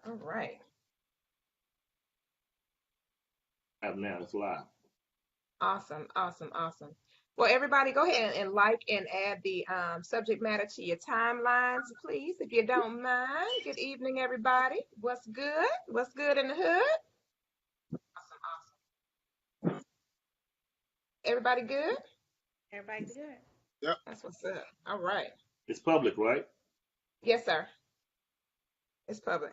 All right. Now it's live. Awesome. Awesome. Awesome. Well, everybody, go ahead and like and add the subject matter to your timelines, please, if you don't mind. Good evening, everybody. What's good? What's good in the hood? Awesome. Awesome. Everybody good? Everybody good? Yep. That's what's up. All right. It's public, right? Yes, sir. It's public.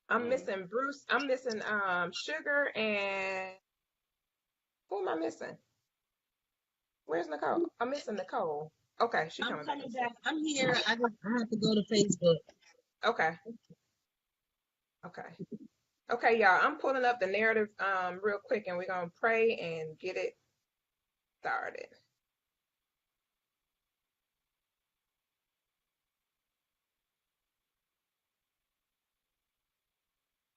I'm Mm. missing Bruce. I'm missing Sugar and who am I missing? Where's Nicole? I'm missing Nicole. Okay, she I'm coming back in a coming back. second. I'm here. I have to go to Facebook. Okay, okay. Okay, y'all. I'm pulling up the narrative real quick and we're gonna pray and get it started.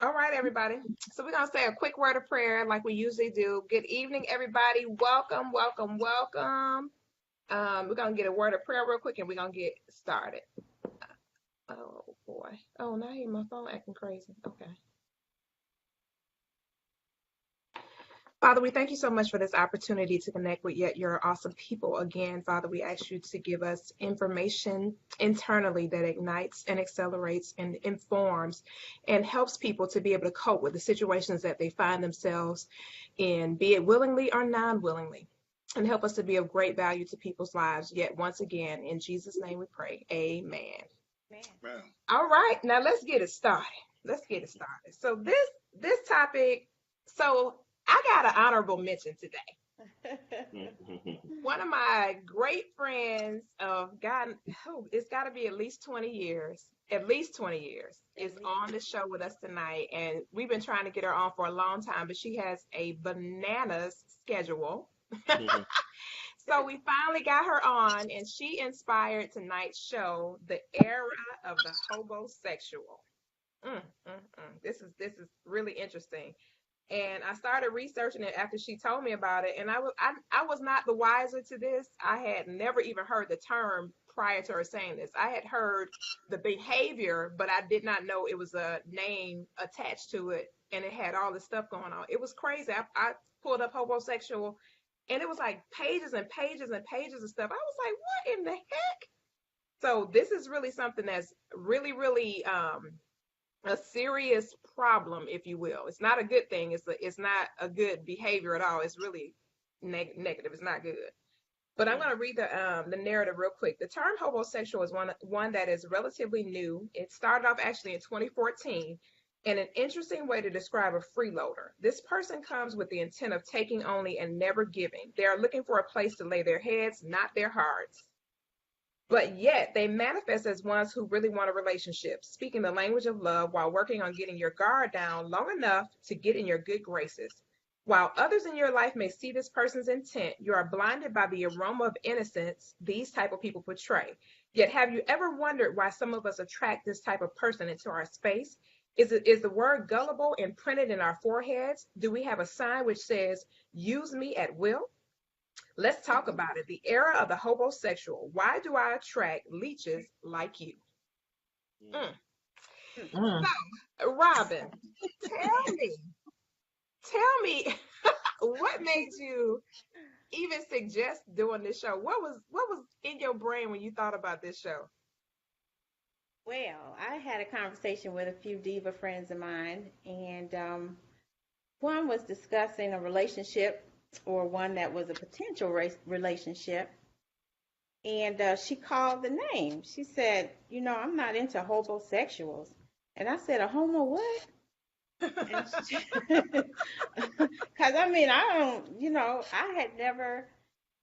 All right, everybody. So we're gonna say a quick word of prayer like we usually do. Good evening, everybody. Welcome, welcome, welcome. We're gonna get a word of prayer real quick and we're gonna get started. Oh boy. Oh, now I hear my phone acting crazy. Okay. Father, we thank you so much for this opportunity to connect with yet your awesome people again. Father, we ask you to give us information internally that ignites and accelerates and informs and helps people to be able to cope with the situations that they find themselves in, be it willingly or non-willingly, and help us to be of great value to people's lives. Yet once again, in Jesus' name we pray. Amen. Man. Man. All right, now let's get it started. Let's get it started. So this topic, so I got an honorable mention today. One of my great friends of God, oh, it's got to be at least 20 years, is At least. on the show with us tonight. And we've been trying to get her on for a long time, but she has a bananas schedule. So we finally got her on, and she inspired tonight's show, The Era of the Hobosexual. Mm, mm, mm. This is really interesting. And I started researching it after she told me about it, and I was not the wiser to this. I had never even heard the term prior to her saying this. I had heard the behavior, but I did not know it was a name attached to it, and it had all this stuff going on. It was crazy. I pulled up homosexual, and it was like pages and pages and pages of stuff. I was like, what in the heck? So this is really something that's really, really a serious problem, if you will. It's not a good thing. It's not a good behavior at all. It's really negative. It's not good. But I'm going to read the narrative real quick. The term homosexual is one that is relatively new. It started off actually in 2014, and an interesting way to describe a freeloader. This person comes with the intent of taking only and never giving. They are looking for a place to lay their heads, not their hearts. But yet they manifest as ones who really want a relationship, speaking the language of love while working on getting your guard down long enough to get in your good graces. While others in your life may see this person's intent, you are blinded by the aroma of innocence these type of people portray. Yet have you ever wondered why some of us attract this type of person into our space? Is the word gullible imprinted in our foreheads? Do we have a sign which says, use me at will? Let's talk about it. The era of the hobosexual. Why do I attract leeches like you? Mm. Mm. So, Robin, tell me, tell me, what made you even suggest doing this show? What was in your brain when you thought about this show? Well, I had a conversation with a few diva friends of mine, and one was discussing a relationship or one that was a potential relationship. And she called the name. She said, I'm not into homosexuals. And I said, a homo what? And because I mean, I don't, I had never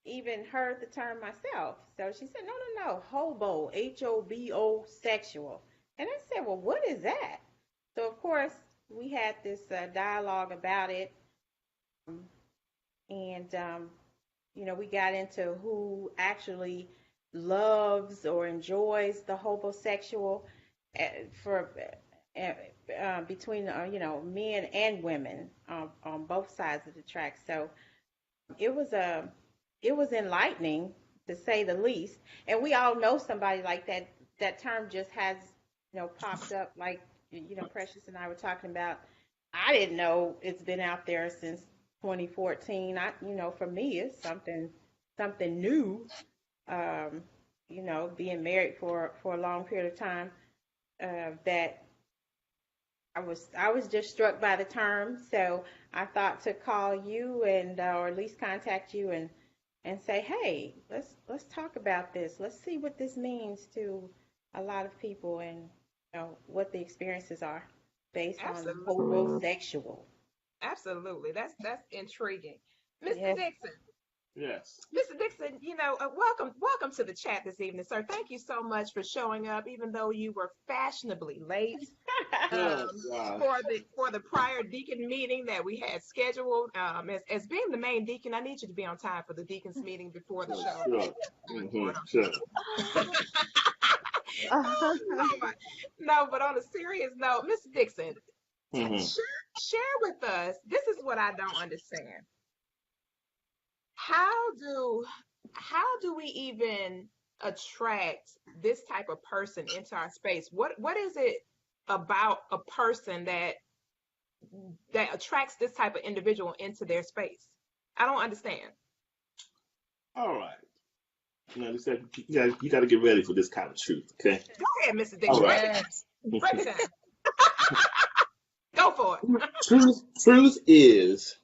even heard the term myself. So she said, no, no, no, hobo, Hobo sexual. And I said, well, what is that? So, of course, we had this dialogue about it. um, And, we got into who actually loves or enjoys the homosexual for uh, between, men and women on both sides of the track. So it was a it was enlightening to say the least. And we all know somebody like that. That term just has, popped up like Precious and I were talking about, I didn't know it's been out there since 2014. For me, it's something new. Being married for a long period of time, that I was just struck by the term. So I thought to call you and or at least contact you and say, hey, let's talk about this. Let's see what this means to a lot of people, and what the experiences are based on Absolutely. homosexual. Absolutely. That's intriguing. Mr. Yes. Dixon. Yes. Mr. Dixon, welcome to the chat this evening, sir. Thank you so much for showing up, even though you were fashionably late Oh, God. for the prior deacon meeting that we had scheduled. As being the main deacon, I need you to be on time for the deacons meeting before the show. Sure. Sure. Oh, Lord. No, but on a serious note, Mr. Dixon, share with us. This is what I don't understand. How do we even attract this type of person into our space? What is it about a person that attracts this type of individual into their space? I don't understand. All right. Now, you got to get ready for this kind of truth, okay? Go ahead, Mr. Dixon. All Break right. it down. Break it down. Go for it. Truth is,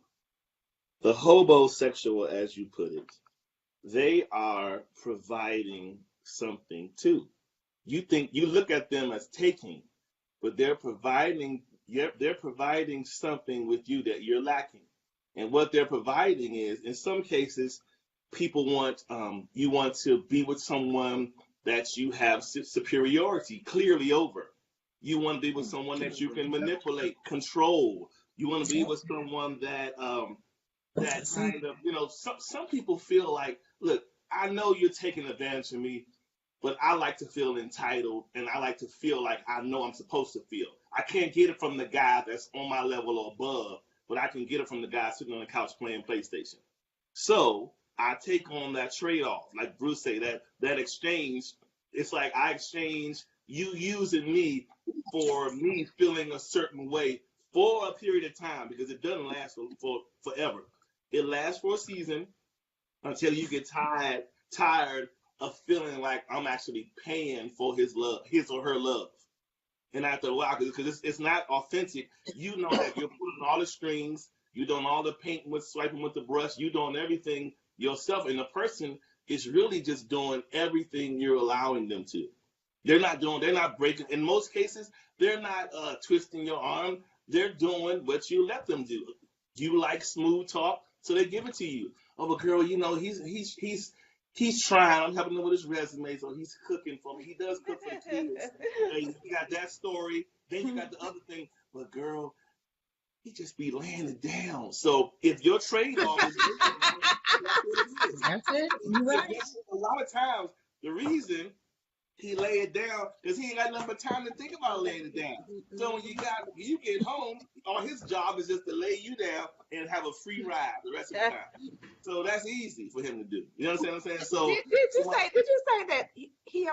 the hobosexual, as you put it, they are providing something too. You look at them as taking, but they're providing something with you that you're lacking. And what they're providing is, in some cases, people want you want to be with someone that you have superiority clearly over. You want to be with someone that you can manipulate, control. You want to be with someone that that kind of, some people feel like, look, I know you're taking advantage of me, but I like to feel entitled, and I like to feel like I know I'm supposed to feel. I can't get it from the guy that's on my level or above, but I can get it from the guy sitting on the couch playing PlayStation. So I take on that trade-off, like Bruce say, that exchange. It's like I exchange you using me for me feeling a certain way for a period of time, because it doesn't last for forever. It lasts for a season until you get tired of feeling like I'm actually paying for his or her love. And after a while, because it's not authentic, you know that you're putting all the strings, you're doing all the painting with swiping with the brush, you're doing everything yourself, and the person is really just doing everything you're allowing them to. They're not breaking. In most cases, they're not twisting your arm. They're doing what you let them do. You like smooth talk, so they give it to you. Oh, but girl, he's trying. I'm helping him with his resume, so he's cooking for me. He does cook for the kids. And you got that story. Then you got the other thing. But girl, he just be laying it down. So if your trade-off is That's it. You're right. a lot of times the reason he lay it down because he ain't got nothing but time to think about laying it down. So when you get home, all his job is just to lay you down and have a free ride the rest of the time. So that's easy for him to do. You understand what I'm saying? So did you say that he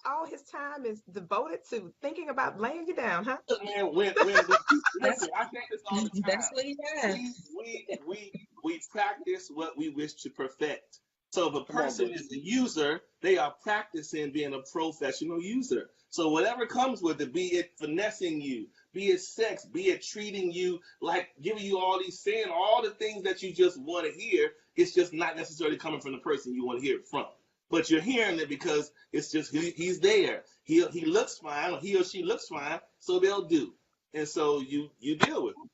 all his time is devoted to thinking about laying you down, huh? Man, listen, I think this all the time. That's what he does. We practice what we wish to perfect. So if a person is a user, they are practicing being a professional user. So whatever comes with it, be it finessing you, be it sex, be it treating you like giving you saying all the things that you just want to hear, it's just not necessarily coming from the person you want to hear it from. But you're hearing it because it's just he's there. He looks fine, or he or she looks fine, so they'll do. And so you deal with it.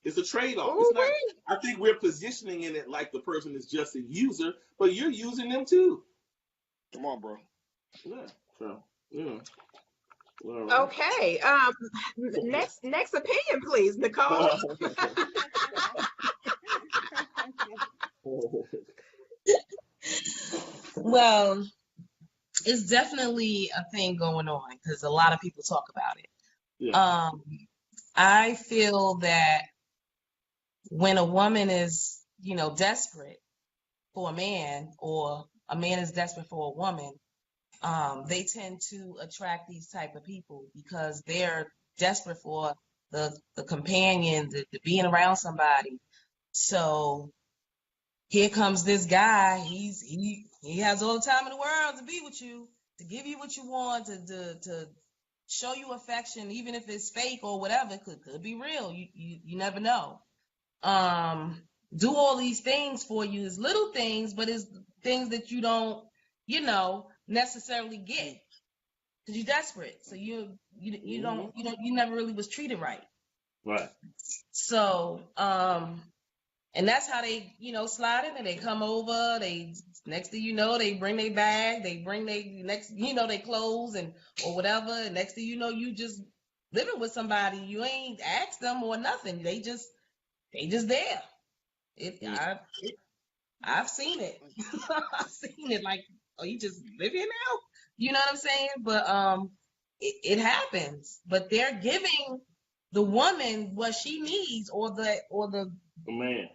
It's a trade-off. It's not, I think we're positioning in it like the person is just a user, but you're using them too. Come on, bro. Yeah. So, yeah. Well, Okay. Next opinion, please, Nicole. Well, it's definitely a thing going on because a lot of people talk about it. Yeah. I feel that when a woman is, desperate for a man, or a man is desperate for a woman, they tend to attract these type of people because they're desperate for the companion, the being around somebody. So here comes this guy. He has all the time in the world to be with you, to give you what you want, to show you affection, even if it's fake or whatever. It could be real. You never know. Do all these things for you. It's little things, but it's things that you don't, necessarily get because you're desperate. So you never really was treated right. Right. So, and that's how they, slide in and they come over. Next thing you know, they bring their bag, they bring their clothes or whatever. And next thing you know, you just living with somebody. You ain't asked them or nothing. They just there. I've seen it. I've seen it. Like, oh, you just live here now? You know what I'm saying? But it happens. But they're giving the woman what she needs, or the man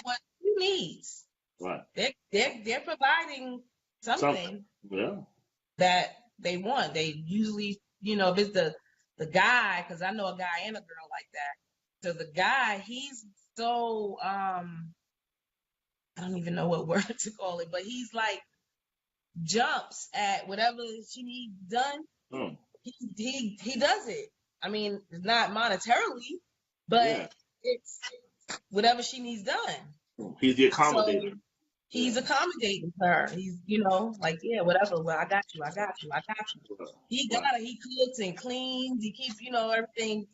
what he needs. Right. They're providing something that they want. They usually, if it's the guy, because I know a guy and a girl like that. So the guy, he's so I don't even know what word to call it, but he's like jumps at whatever she needs done. He does it. I mean, it's not monetarily, but it's whatever she needs done. He's the accommodator. So he's accommodating her. He's, like, yeah, whatever. Well, I got you. He cooks and cleans. He keeps, everything.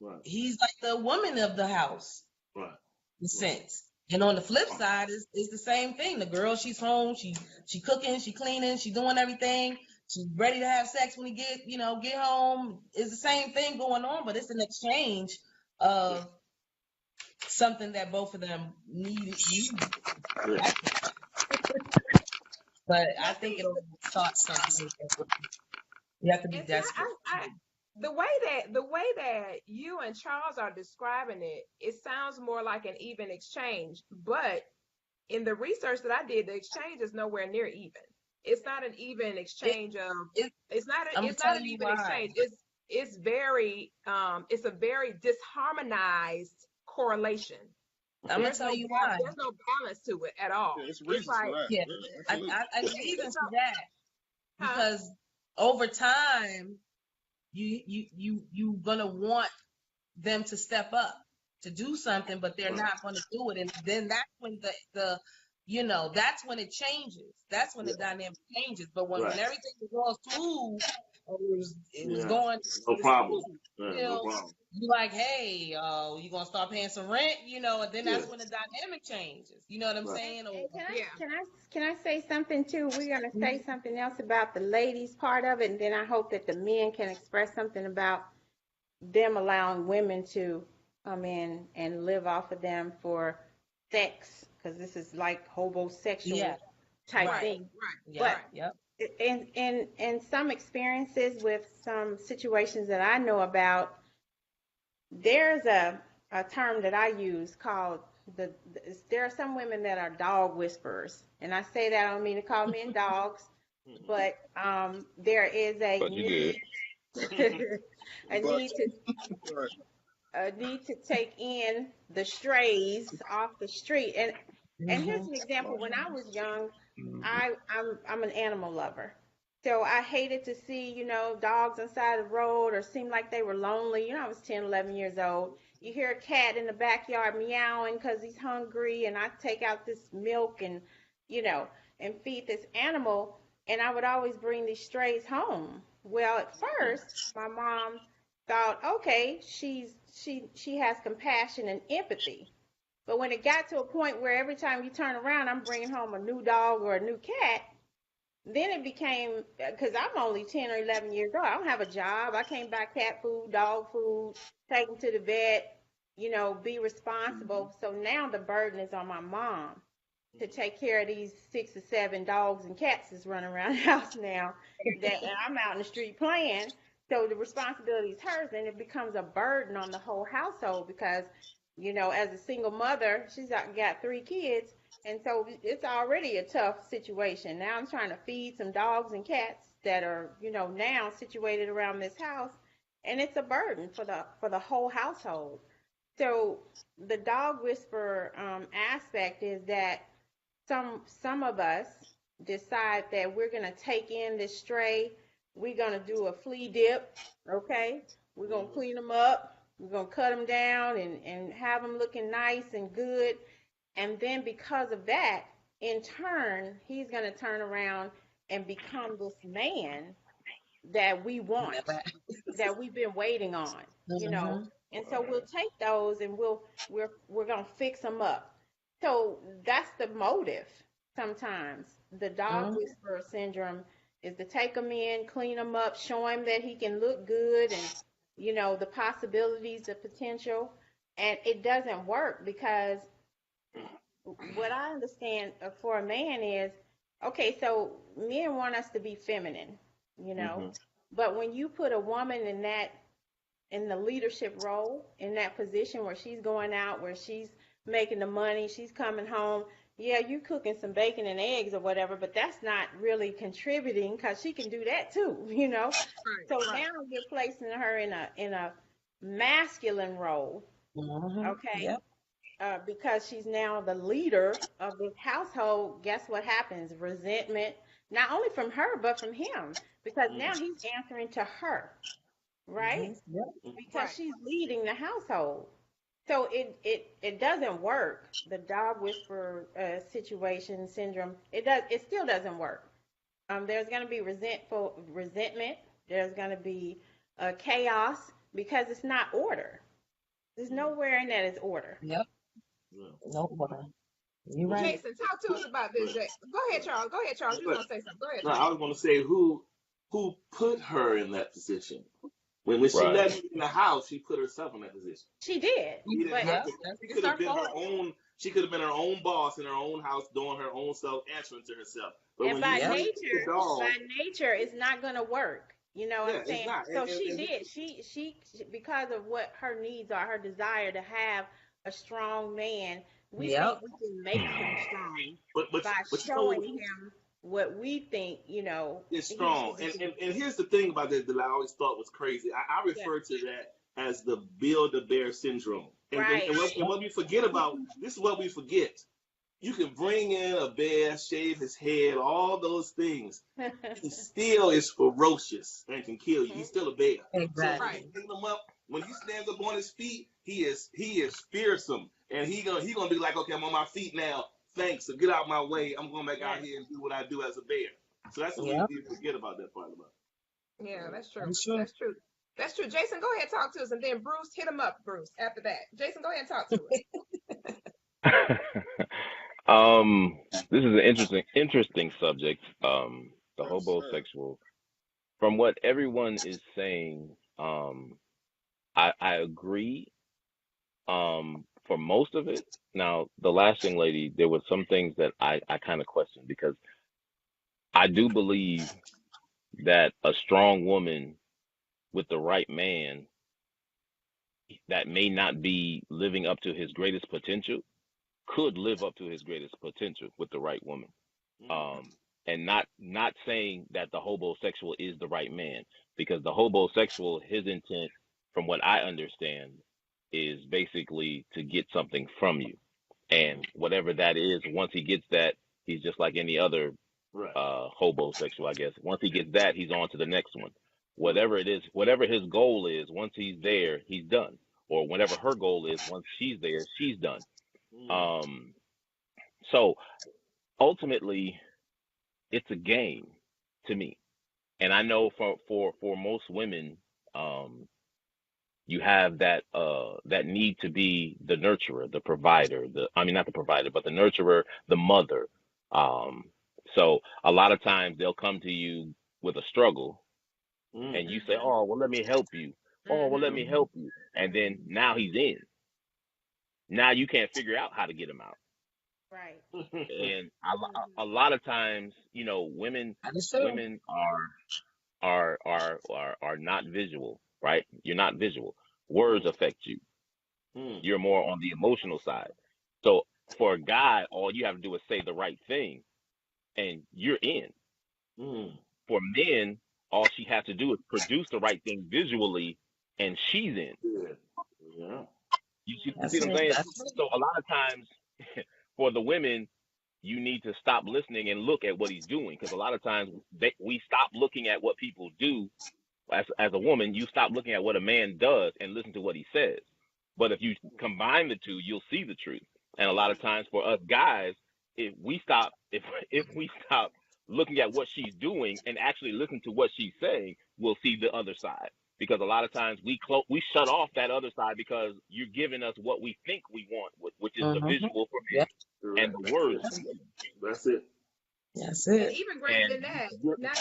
Right. He's like the woman of the house. Right. In a sense. And on the flip side is the same thing. The girl, she's home, she cooking, she cleaning, she doing everything. She's ready to have sex when he get home. It's the same thing going on, but it's an exchange of something that both of them need. Yeah. But I think it'll start something. You have to be desperate. The way that you and Charles are describing it, it sounds more like an even exchange. But in the research that I did, the exchange is nowhere near even. It's not an even exchange it's not an even exchange. It's a very disharmonized correlation. I'm gonna tell you why. There's no balance to it at all. It's like, I even see that because over time you gonna want them to step up to do something, but they're not gonna do it, and then that's when that's when it changes. That's when the dynamic changes. But when everything was all smooth, it was going no problem. No problem. You're like, hey, you gonna start paying some rent, and then that's when the dynamic changes. You know what I'm saying? Can I say something too? We're gonna say something else about the ladies part of it, and then I hope that the men can express something about them allowing women to come in and live off of them for sex, because this is like homosexual type thing. Right. But in some experiences with some situations that I know about, there's a term that I use called there are some women that are dog whisperers, and I say that I don't mean to call men dogs, but there is a need to take in the strays off the street. And here's an example. When I was young, I'm an animal lover. So I hated to see, dogs on the side of the road or seem like they were lonely. I was 10, 11 years old. You hear a cat in the backyard meowing because he's hungry, and I take out this milk and, and feed this animal, and I would always bring these strays home. Well, at first, my mom thought, okay, she has compassion and empathy. But when it got to a point where every time you turn around, I'm bringing home a new dog or a new cat, then it became, because I'm only 10 or 11 years old. I don't have a job. I can't buy cat food, dog food, take them to the vet, be responsible. So now the burden is on my mom to take care of these 6 or 7 dogs and cats that's running around the house now that I'm out in the street playing. So the responsibility is hers, and it becomes a burden on the whole household because, as a single mother, she's got 3 kids. And so it's already a tough situation. Now I'm trying to feed some dogs and cats that are, now situated around this house. and it's a burden for the whole household. So the dog whisperer aspect is that some of us decide that we're gonna take in this stray, we're gonna do a flea dip, okay? We're gonna Mhm. clean them up, we're gonna cut them down and have them looking nice and good. And then because of that, in turn, he's gonna turn around and become this man that we want, Never. that we've been waiting on, you know. Mm-hmm. And so we'll take those and we're gonna fix them up. So that's the motive. Sometimes the dog Mm-hmm. whisperer syndrome is to take them in, clean them up, show him that he can look good, and the possibilities, the potential. And it doesn't work because what I understand for a man is, okay, so men want us to be feminine, you know, Mhm. but when you put a woman in the leadership role, in that position where she's going out, where she's making the money, she's coming home, yeah, you cooking some bacon and eggs or whatever, but that's not really contributing because she can do that too, you know. Right, So right. now you're placing her in a masculine role, Mm-hmm. okay? Yep. Because she's now the leader of this household, guess what happens? Resentment, not only from her, but from him, because now Mhm. he's answering to her, Mm-hmm. right? Yep. Because Right. she's leading the household. So it doesn't work. The dog whisperer situation syndrome, it still doesn't work. There's going to be resentment. There's going to be chaos because it's not order. There's Mhm. nowhere in that is order. Yep. Yeah. No water. You're Well, right. Jason, talk to us about go this. ahead. Go Go ahead, ahead. Charles. Go ahead, Charles. You was But gonna say something. Go ahead, no, I Charles. was going to say who put her in that position. When she Right. let him in the house, she put herself in that position. She did, She didn't but have Yep. to. That's She it's could have our been her fault. own. She could have been her own boss in her own house, doing her own stuff, answering to herself. But and when he Yep. brings the dog, by nature, it's not going to work. You know what I'm yeah, it's saying? not. So she did. Because of what her needs are, her desire to have a strong man. We think Yep. we can make him strong but but by but you know showing him what we think, it's he strong. should be doing. And here's the thing about that I always thought was crazy. I Yeah. refer to that as the build a bear syndrome. Right. And what we forget about this is what we forget. You can bring in a bear, shave his head, all those things. He still is ferocious and can kill you. He's still a bear. So when Right. you Exactly. bring him up, when he stands up on his feet, he is fearsome, and he gonna be like, okay, I'm on my feet now. Thanks. So get out my way. I'm going back out Yes. here and do what I do as a bear. So that's what Yep. we forget about that part about Yeah, that's true. That's true. That's true. That's true. Jason, go ahead, talk to us, and then Bruce, hit him up, Bruce. After that, Jason, go ahead and talk to us. This is an interesting subject. The it. Yes, sir. hobosexual. From what everyone is saying, I agree. For most of it. Now, the last young lady, there were some things that I kind of questioned because I do believe that a strong woman with the right man that may not be living up to his greatest potential could live up to his greatest potential with the right woman. Mm, um, and not saying that the hobosexual is the right man, because the hobosexual, his intent, from what I understand, is basically to get something from you, and mm, whatever that is, once he gets that, he's just like any other right. hobosexual, I guess. Once he gets that, he's on to the next one. Mm, Whatever it is, whatever his goal is, once he's there, he's done. Or whatever her goal is, once she's there, she's done. mm, Um, so ultimately, it's a game to me. And I know for most women, um, you have that need to be the nurturer, the provider, the I mean not the provider, but the nurturer, the mother. Um, so a lot of times they'll come to you with a struggle, mm, and you say, Mhm. "Oh, well, let me help you. Oh, well, let Mhm. me Mhm. help you." And then now he's in. Now you can't figure out how to get him out. Right. And a Mhm. lot of times, women That is true. women are not visual, right? You're not visual. Words mm, affect you. mm, You're more on the emotional side. So for a guy, all you have to do is say the right thing, and you're in. mm, For men, all she has to do is produce the right thing visually, and she's in. Yeah. Yeah. You see That's what I'm it. saying? That's it. So a lot of times, for the women, you need to stop listening and look at what he's doing, because a lot of times we stop looking at what people do. As a woman, you stop looking at what a man does and listen to what he says. But if you combine the two, you'll see the truth. And a lot of times for us guys, if we stop looking at what she's doing and actually listen to what she's saying, we'll see the other side. Because a lot of times we shut off that other side because you're giving us what we think we want, which is the Mm-hmm. visual for Yeah. men and the words for women. That's it. That's And it. even greater And than that, not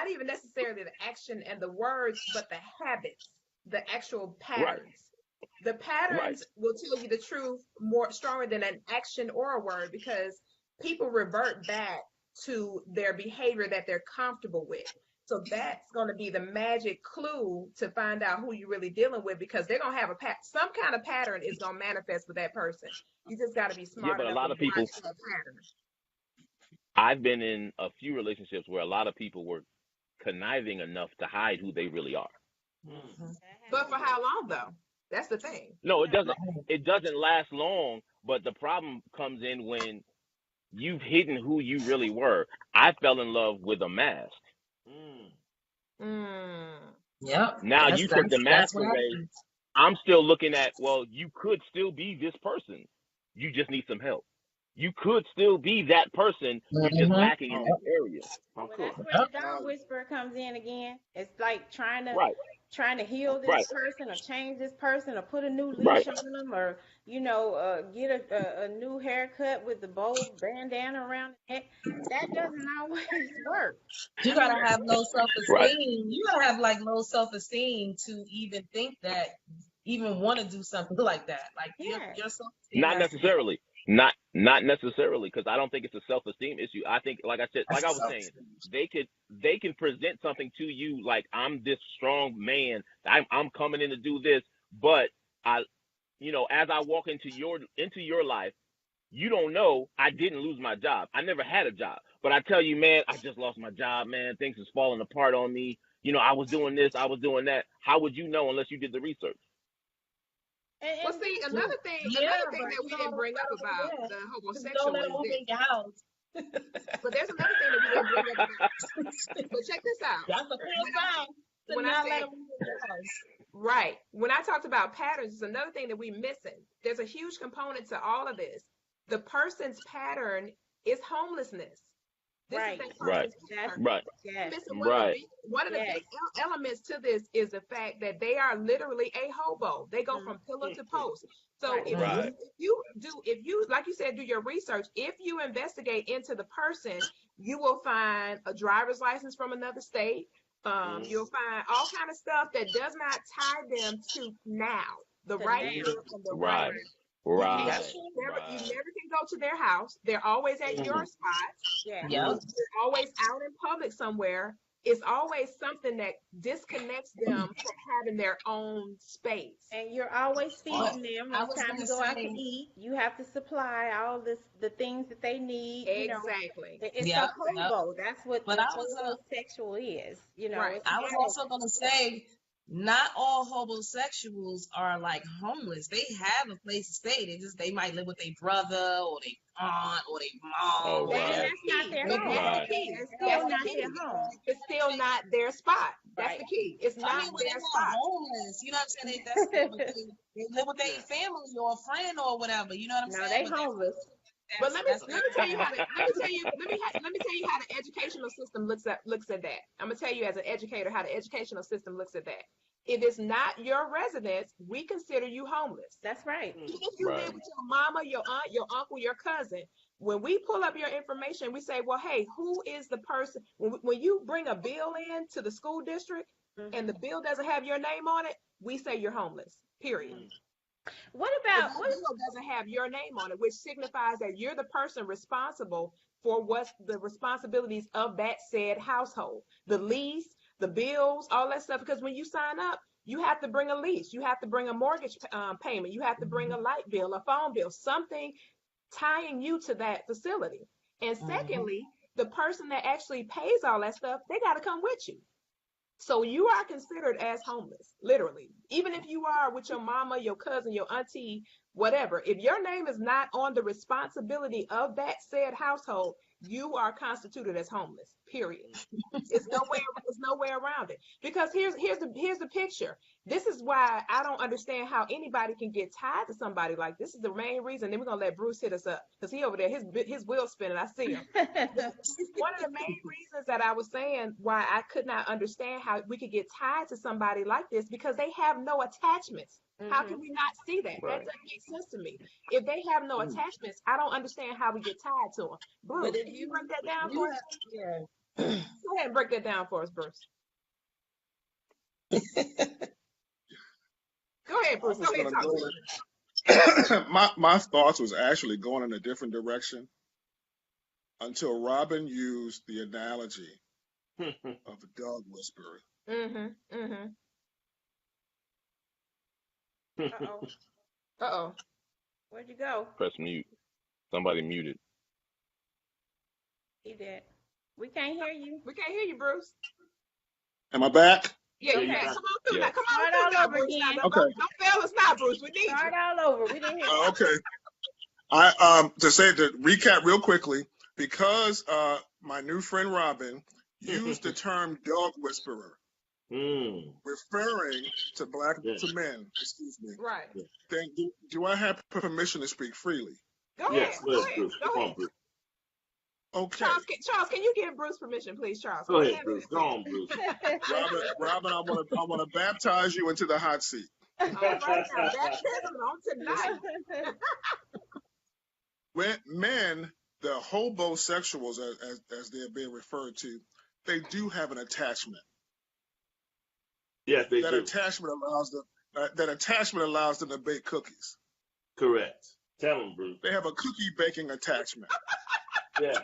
even necessarily the action and the words, but the habits, the actual right, patterns. The right. patterns will tell you the truth more stronger than an action or a word, because people revert back to their behavior that they're comfortable with. So that's going to be the magic clue to find out who you're really dealing with, because they're going to have some kind of pattern is going to manifest with that person. You just got to be Yeah, smart but a enough to lot of people, watch that pattern. I've been in a few relationships where a lot of people were conniving enough to hide who they really are. Mhm. But for how long though? That's the thing. No, it doesn't. It doesn't last long. But the problem comes in when you've hidden who you really were. I fell in love with a mask. Mm. Mm. Yep. Now That's you took the that's mask what away. happens. I'm still looking at, well, you could still be this person. You just need some help. You could still be that person. You're just Mm-hmm. lacking in Oh, this area. of Well, course. that's where Yep. the dog whisperer comes in again. It's like Right, trying to heal this right, person or change this person or put a new right. leash on them, or get a new haircut with the bow bandana around the neck. That doesn't always work. You I mean, gotta have low Right. self-esteem. You gotta have like low self-esteem to even think that, even want to do something like that. Like yeah. your self-esteem Not has to be necessarily. Not necessarily, because I don't think it's a self esteem issue. I think, like I said, like that's I was saying, self-esteem. they can present something to you like, I'm this strong man. I'm coming in to do this, but I, as I walk into your life, you don't know I didn't lose my job. I never had a job, but I tell you, man, I just lost my job, man. Things is falling apart on me. I was doing this, I was doing that. How would you know unless you did the research? Well, And see, Yeah, another thing but that you we don't didn't bring let up them, about yeah, the just don't homosexual let is them open this. your house. But there's another thing that we didn't bring up about. But check this out. That's the first sign to When I not let said them open your house. right, when I talked about patterns, it's another thing that we missing. There's a huge component to all of this. The person's pattern is homelessness. This is right. that Right, person's That's pattern. right, yes, Missing right, one of the yes. big elements to this is the fact that they are literally a hobo. They go Mm, from pillar to post. So right. Mm-hmm. if you like you said, do your research. If you investigate into the person, you will find a driver's license from another state. Mm. You'll find all kind of stuff that does not tie them to now, the To right now. here and the right right, now. Yep. right, You right. never can go to their house. They're always at your Mm. spot. Yeah. Yep. They're always out in public somewhere. It's always something that disconnects them from having their own space. And you're always But feeding them. When I it's was time to gonna go out to say, eat, you have to supply all the things that they need. Exactly. It's a yep, yep. hobo. That's what But the homosexual is. Right. It's a I was guy also gonna say, not all homosexuals are like homeless. They have a place to stay. They might live with their brother or their aunt or their mom Oh, or And and whatever. right, that's not their But home. that's the right, key. That's That's still the not key. their home. It's still not their spot. That's the Right. key. It's I not mean, when they're their not spot. homeless, you know what I'm saying? That's still, but they live with their Yeah. family or a friend or whatever. You know what I'm No, saying? they But that's homeless. But that's let me tell you how to let me tell you how the educational system looks at that. I'm gonna tell you as an educator how the educational system looks at that. If it's not your residence, we consider you homeless. That's right. Even if you right, live with your mama, your aunt, your uncle, your cousin, when we pull up your information, we say, well, hey, who is the person? When you bring a bill in to the school district and the Hmm. bill doesn't have your name on it, we say you're homeless, period. Mm. What If about that bill doesn't have your name on it, which signifies that you're the person responsible for what's the responsibilities of that said household, the lease, the bills, all that stuff. Because when you sign up, you have to bring a lease, you have to bring a mortgage payment, you have to bring a light bill, a phone bill, something tying you to that facility. And mm-hmm. secondly, the person that actually pays all that stuff, they got to come with you. So you are considered as homeless, literally. Even if you are with your mama, your cousin, your auntie, whatever, if your name is not on the responsibility of that said household, you are constituted as homeless. Period. It's no way around it. Because here's the picture. This is why I don't understand how anybody can get tied to somebody like this. Is the main reason. Then we're gonna let Bruce hit us up because he over there, his wheel spinning. I see him. One of the main reasons that I was saying why I could not understand how we could get tied to somebody like this because they have no attachments. How can we not see that? That Right. doesn't make sense to me. If they have no attachments, I don't understand how we get tied to them. Bruce, But if can you break that down you for us? have, yeah. Go ahead and break that down for us, Bruce. Go ahead, Bruce. Go ahead, talk to me. My thoughts was actually going in a different direction until Robin used the analogy of a dog whisperer. Uh-oh. Uh-oh. Where'd you go? Press mute. Somebody muted. He did. We can't hear you. We can't hear you, Bruce. Am I back? Yeah, Yeah, you you can. got- Come on through yeah. now. Come on Start through all now, over Bruce. Now, again. Okay. don't fail us now, Bruce. We need Start you. all over. We didn't hear you. Okay. To recap real quickly, because my new friend Robin used the term dog whisperer, referring to to men. Excuse me. Right. Then do I have permission to speak freely? Go Yes, ahead. go Go ahead, ahead. Bruce. Go Come on, ahead. Bruce. Okay. Charles, can you give Bruce permission, please, Charles? Go ahead, Handle Bruce. it, Go on, Bruce. Robin, I want to baptize you into the hot seat. All right, now baptism on tonight. When men, the hobosexuals, as they're being referred to, they do have an attachment. Yes, they That do. attachment allows them to bake cookies. Correct. Tell them, Bruce. They have a cookie baking attachment. Yeah.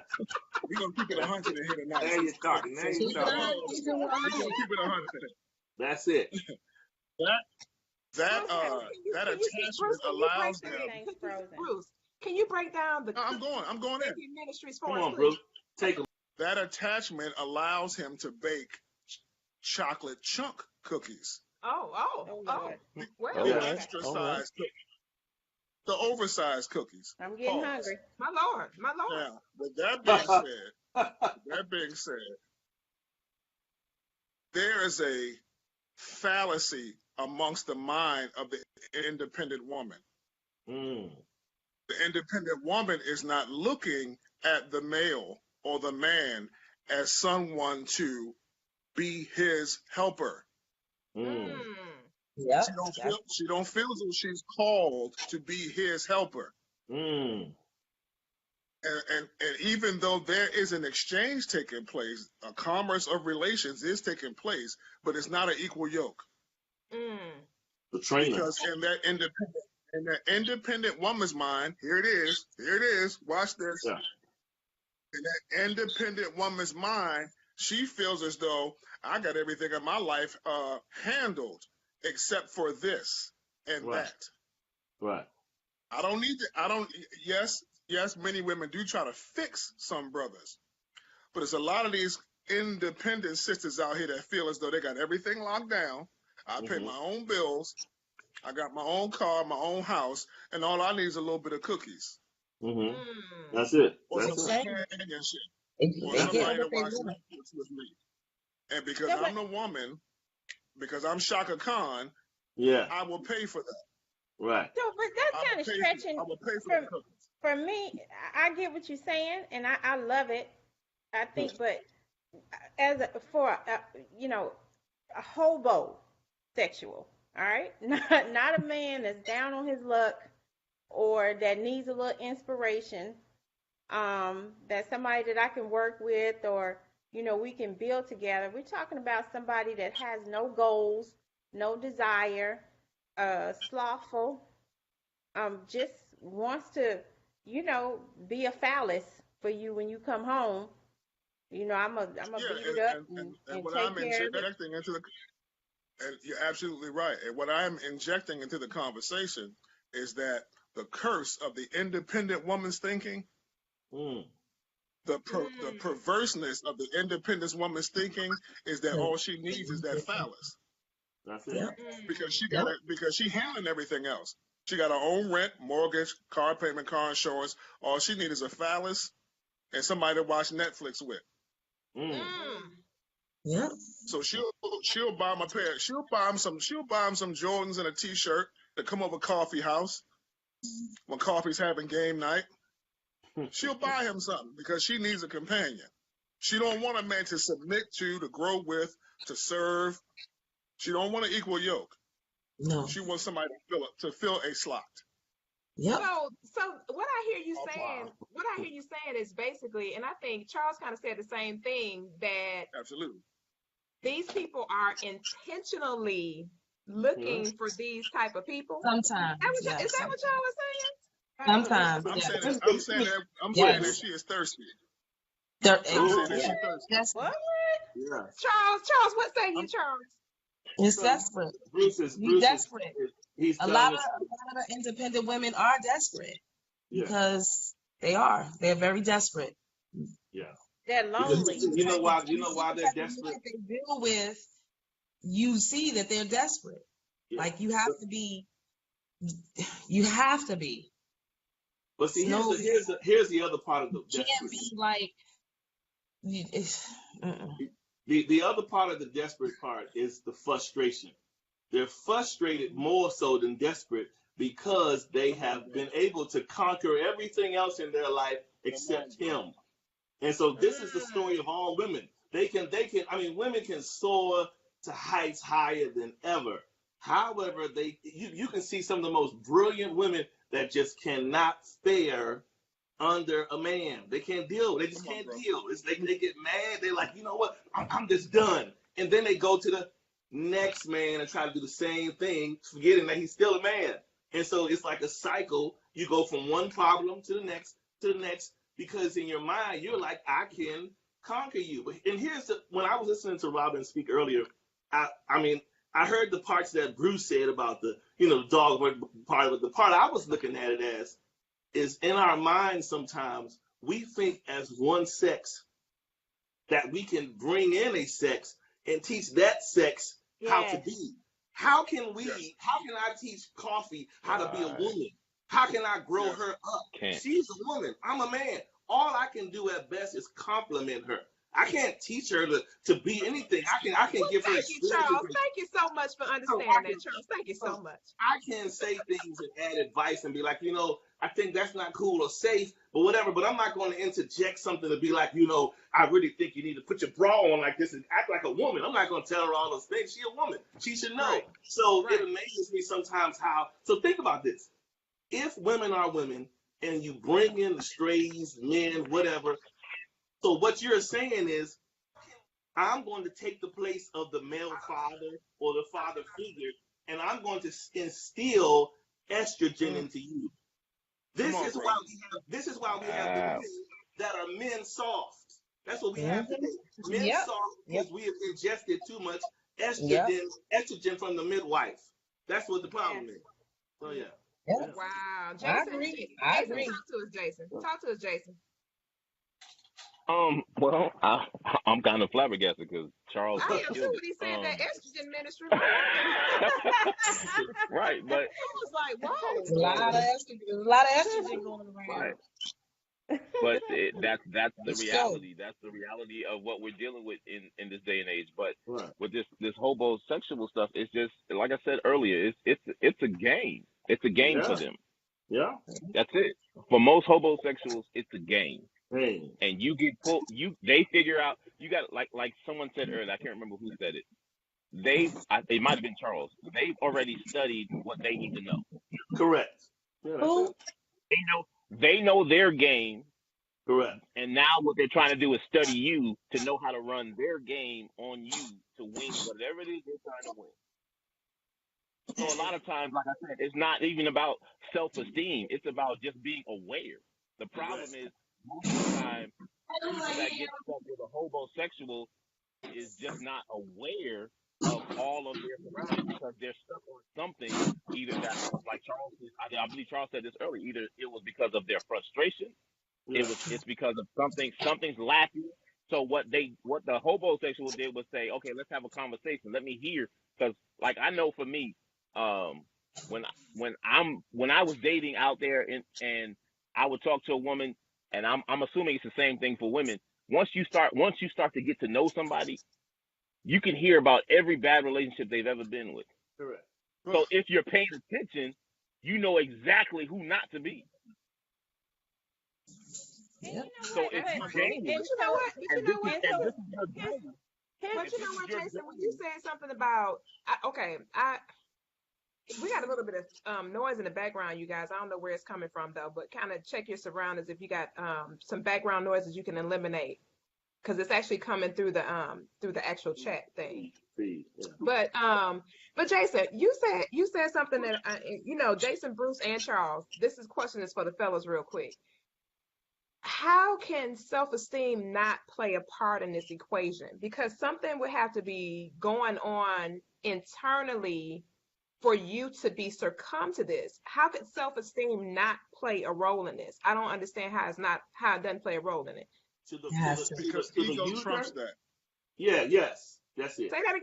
We're gonna keep it 100 in here tonight. Now you're talking. Now you're talking. We're gonna keep it 100. That's it. That Bruce, attachment can you allows break them. down- Bruce, can you break down the I'm going in. cookie ministries Come for us, on, please? Bruce. Take them. That attachment allows him to bake chocolate chunk cookies. Oh, Lord. Well, Oh, The right. extra All right. size cookies. The oversized cookies. I'm getting Pause. hungry. my Lord. Now, with that being said, there is a fallacy amongst the mind of the independent woman. The independent woman is not looking at the male or the man as someone to be his helper. Yeah. She don't feel as though she's called to be his helper. And even though there is an exchange taking place, a commerce of relations is taking place, but it's not an equal yoke. The trainer. Because in that independent woman's mind, here it is, watch this. Yeah. In that independent woman's mind, she feels as though I got everything in my life handled except for this and Right. that. Right. I don't need to, yes, many women do try to fix some brothers, but it's a lot of these independent sisters out here that feel as though they got everything locked down. I pay my own bills. I got my own car, my own house, and all I need is a little bit of cookies. That's it. Or That's some it. companionship. Or They somebody get to what they watch want. Netflix with me. And because Yeah, but- I'm the woman, because I'm Shaka Khan, Yeah. I will pay for that. Right. So, but that's kind of stretching. I will pay for the cookies. For me, I get what you're saying, and I love it. I think, but for a hobo sexual, all right, not a man that's down on his luck or that needs a little inspiration. That's somebody that I can work with, or we can build together. We're talking about somebody that has no goals, no desire, slothful, just wants to, be a phallus for you when you come home. I'm gonna beat it up and what take I'm care of it. injecting into the, and you're absolutely right. And what I'm injecting into the conversation is that the curse of the independent woman's thinking the perverseness of the independent woman's thinking is that all she needs is that phallus. That's it. Yep. Because she handling everything else. She got her own rent, mortgage, car payment, car insurance. All she needs is a phallus and somebody to watch Netflix with. Yep. So she'll buy him a pair. She'll buy him some Jordans and a T-shirt to come over Koffe house when Koffe's having game night. She'll buy him something because she needs a companion. She don't want a man to submit to grow with, to serve. She don't want an equal yoke. No. She wants somebody to fill a slot. Yep. So what I hear you saying is basically, and I think Charles kind of said the same thing, that Absolutely. these people are intentionally looking for these type of people. Sometimes. Is that what y'all were saying? Sometimes. I'm saying that she is thirsty. I'm saying that she's thirsty. That's What? Yeah. Charles, what say you, Charles? It's desperate. Bruce is desperate. He's A lot of independent women are desperate because they're very desperate. Yeah. They're lonely. You know why they're desperate? They deal with, you see that they're desperate. Yeah. Like you have to be. But see, here's the other part of the You can't be like. The other part of the desperate part is the frustration. They're frustrated more so than desperate because they have been able to conquer everything else in their life except him. And so this is the story of all women. Women can soar to heights higher than ever. However, you can see some of the most brilliant women that just cannot fare under a man. They can't deal. They just can't deal. They get mad. They're like, you know what? I'm just done. And then they go to the next man and try to do the same thing, forgetting that he's still a man. And so it's like a cycle. You go from one problem to the next, because in your mind, you're like, I can conquer you. And when I was listening to Robin speak earlier, I heard the parts that Bruce said about the dog part, but the part I was looking at it as is in our minds sometimes we think as one sex that we can bring in a sex and teach that sex how to be. How can I teach Koffe how to be a woman? How can I grow her up? She's a woman. I'm a man. All I can do at best is compliment her. I can't teach her to be anything. I can give her. Thank you, Charles. Thank you so much for understanding that, Charles. Thank you so much. I can say things and add advice and be like, I think that's not cool or safe, but whatever. But I'm not going to interject something to be like, I really think you need to put your bra on like this and act like a woman. I'm not going to tell her all those things. She's a woman. She should know. Right. So It amazes me sometimes how. So think about this. If women are women and you bring in the strays, men, whatever. So what you're saying is, I'm going to take the place of the male father or the father figure, and I'm going to instill estrogen into you. This is why we have the men that are men soft. That's what we have today. Men soft because we have ingested too much estrogen from the midwife. That's what the problem is. So Wow, Jason. I agree. Talk to us, Jason. Well, I'm kind of flabbergasted because Charles. I am too when he said that estrogen ministry. Right, but I was like, whoa. There's a lot of estrogen going around. Right. But that's the reality. That's the reality of what we're dealing with in this day and age. But with this homosexual stuff, it's just like I said earlier. It's a game. It's a game for them. Yeah. That's it. For most homosexuals, it's a game. Hey. And you get pulled. They figure out. You got like someone said earlier. I can't remember who said it. It might have been Charles. They've already studied what they need to know. Correct. Yeah, They know their game. Correct. And now what they're trying to do is study you to know how to run their game on you to win whatever it is they're trying to win. So a lot of times, like I said, it's not even about self-esteem. It's about just being aware. The problem is most of the time, people that get stuck with a homosexual is just not aware of all of their surroundings because they're stuck on something. Either that, like Charles, I believe Charles said this earlier. Either it was because of their frustration, It's because of something's lacking. So what the homosexual did was say, okay, let's have a conversation. Let me hear, because like I know for me, when I was dating out there and I would talk to a woman, and I'm assuming it's the same thing for women. Once you start to get to know somebody, you can hear about every bad relationship they've ever been with. Correct. So if you're paying attention, you know exactly who not to be. And Yep. you know So what? if you But James, But you know what? But you know what? and So this is your here's, game, here's, but and you this know is what, your Jason? When you game. said something about, we got a little bit of noise in the background, you guys. I don't know where it's coming from though, but kind of check your surroundings. If you got some background noises, you can eliminate because it's actually coming through the actual chat thing. Yeah. But Jason, you said something that Jason, Bruce, and Charles. This question is for the fellas, real quick. How can self-esteem not play a part in this equation? Because something would have to be going on internally for you to be succumb to this. How could self-esteem not play a role in this? I don't understand how it doesn't play a role in it. Because ego trumps that. Yeah, yes. That's it. Say that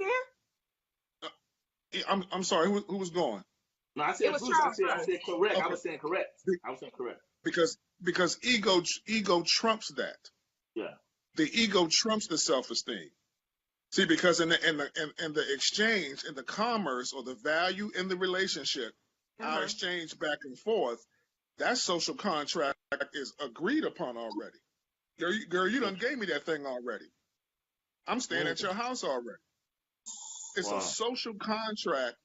again. I'm sorry, who was going? No, I said It was Bruce. Charles. I said correct. Okay. I was saying correct. Because ego trumps that. Yeah. The ego trumps the self-esteem. See, because in the exchange, in the commerce or the value in the relationship, our exchange back and forth, that social contract is agreed upon already. Girl, you done gave me that thing already. I'm staying at your house already. It's a social contract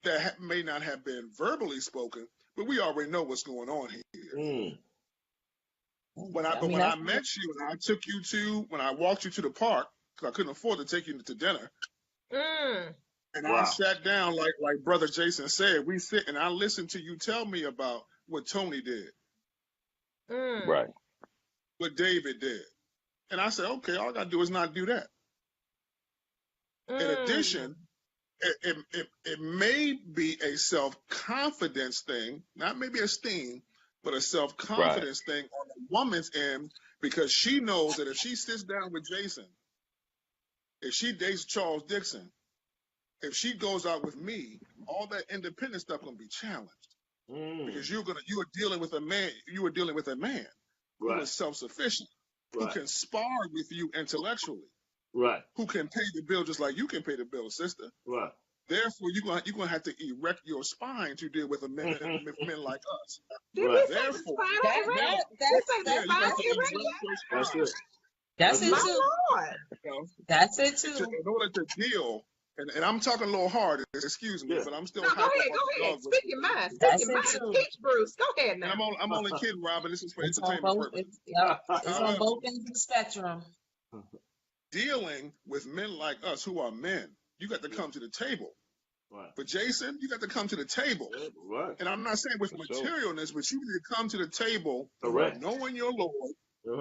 that may not have been verbally spoken, but we already know what's going on here. When I met you and I took you when I walked you to the park, because I couldn't afford to take you to dinner, and I sat down like Brother Jason said, we sit and I listened to you tell me about what Tony did, Right, what David did, and I said, okay, all I got to do is not do that. In addition, it may be a self-confidence thing, not maybe esteem, but a self-confidence thing on the woman's end, because she knows that if she sits down with Jason, if she dates Charles Dixon, if she goes out with me, all that independent stuff gonna be challenged. Because you are dealing with a man who is self-sufficient, who can spar with you intellectually. Right. Who can pay the bill just like you can pay the bill, sister. Right. Therefore, you're gonna have to erect your spine to deal with men like us. Therefore, that's it too. That's it too. In order to deal, and I'm talking a little hard, excuse me, but I'm still. No, go ahead. Speak your mind. Teach Bruce. Go ahead now. And I'm only kidding, Robin. This is for entertainment purposes. It's on both ends of the spectrum. Dealing with men like us who are men, you got to come to the table. Right. But Jason, you got to come to the table. Right. And I'm not saying with materialness, but you need to come to the table, knowing your Lord,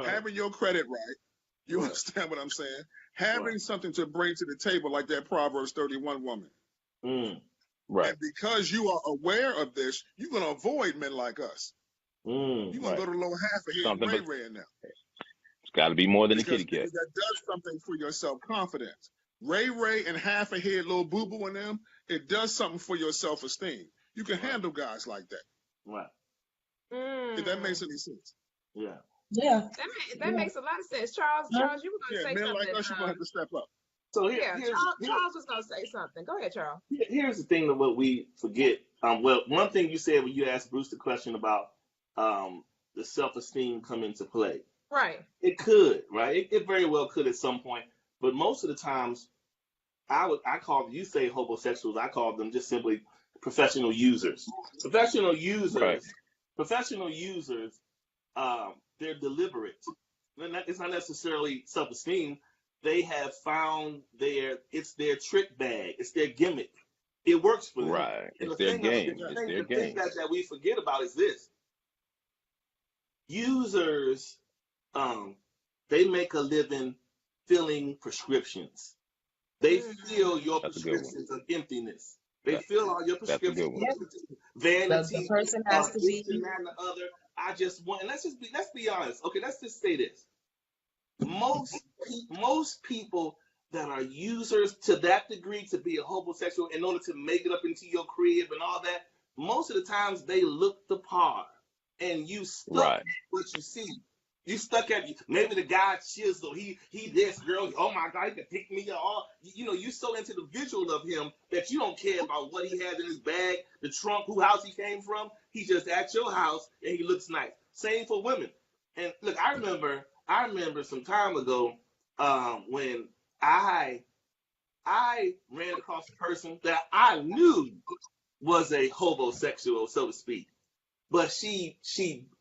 having your credit right. You understand what I'm saying? Having something to bring to the table, like that Proverbs 31 woman. Right. And because you are aware of this, you're going to avoid men like us. You're going to go to a little half a head Ray now. It's got to be more than a kitty cat. That does something for your self-confidence. Ray and half a head little boo-boo in them, it does something for your self-esteem. You can handle guys like that. Right. If that makes any sense. Yeah. Yeah. That makes a lot of sense. Charles, you were going to say men something. Like us, you're going to have to step up. So Charles was going to say something. Go ahead, Charles. Here's the thing that what we forget. Well, one thing you said when you asked Bruce the question about the self-esteem come into play. Right. It could, right? It very well could at some point. But most of the times, I you say homosexuals, I call them just simply professional users. Professional users, they're deliberate. It's not necessarily self-esteem. They have found it's their trick bag. It's their gimmick. It works for them. Right. It's their game. The thing that we forget about is this. Users, they make a living filling prescriptions. They fill your prescriptions of emptiness. They fill all your prescriptions. Vanity. The person has to be. And the other. I just want, and let's be honest. Okay, let's just say this. Most people that are users to that degree to be a homosexual in order to make it up into your crib and all that, most of the times they look the part, and you stuck Right. at what you see. You stuck at maybe the guy chisel. He this girl. Oh my God, he can pick me up. You know, you so into the visual of him that you don't care about what he has in his bag, the trunk, who house he came from. He's just at your house and he looks nice. Same for women. And look, I remember some time ago when I ran across a person that I knew was a homosexual, so to speak. But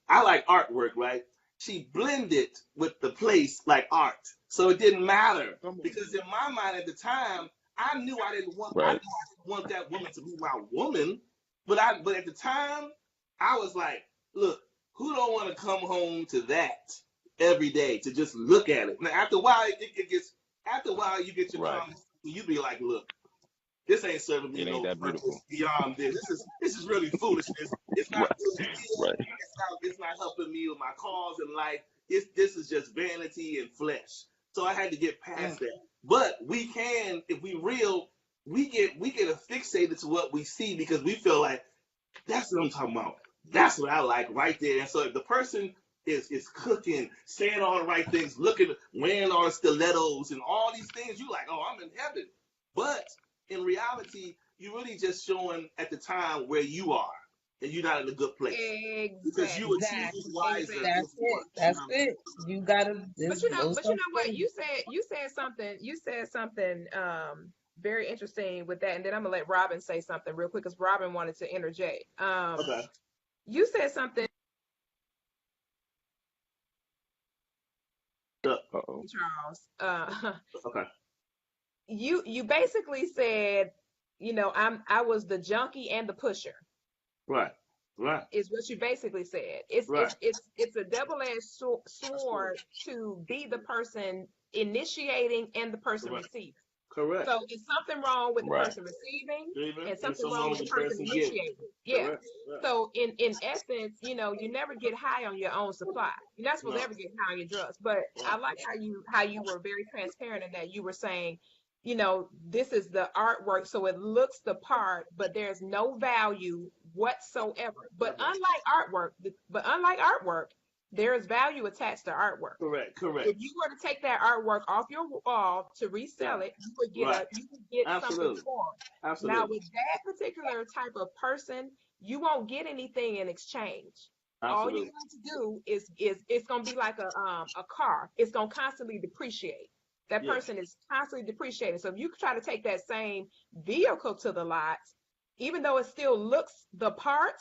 I like artwork, right? She blended with the place like art. So it didn't matter. Because in my mind at the time, I knew I didn't Right. want that woman to be my woman. But at the time, I was like, look, who don't want to come home to that every day to just look at it? Now after a while you get your Right. comments, you be like, look, this ain't serving me It ain't no that purpose beautiful. beyond this. This is really foolishness. It's not Right. good deal. Right. It's not helping me with my cause in life. This is just vanity and flesh. So I had to get past that. But we can, if we real, we get fixated to what we see because we feel like that's what I'm talking about. That's what I like right there. And so if the person is cooking, saying all the right things, wearing all the stilettos and all these things, you like, oh, I'm in heaven. But in reality, you're really just showing at the time where you are, and you're not in a good place because you were Exactly. choosing wiser That's before. it. That's it. You gotta. But There's you know, no but such you know what? thing. You said something very interesting with that, and then I'm gonna let Robin say something real quick because Robin wanted to interject. Okay. You said something, Uh-oh. Charles. Okay. You basically said, I was the junkie and the pusher. Right. Right. Is what you basically said. It's Right. it's a double-edged sword to be the person initiating and the person Correct. receiving. Correct. So it's something wrong with the Right. person receiving Even and and something something wrong wrong with with the the person person getting. initiating. Yeah. Correct. Right. So in essence, you never get high on your own supply. You're not supposed to No. ever get high on your drugs. But I Right. like how you were very transparent in that you were saying, this is the artwork, so it looks the part, but there's no value whatsoever. But Ever. unlike artwork, there is value attached to artwork. Correct. Correct. If you were to take that artwork off your wall to resell Yeah. it, you would get Right. something Absolutely. for it. Now Absolutely. with that particular type of person, you won't get anything in exchange. All you're Absolutely. going to do is it's going to be like a car. It's going to constantly depreciate. That Yeah. person is constantly depreciating. So if you try to take that same vehicle to the lot, even though it still looks the part,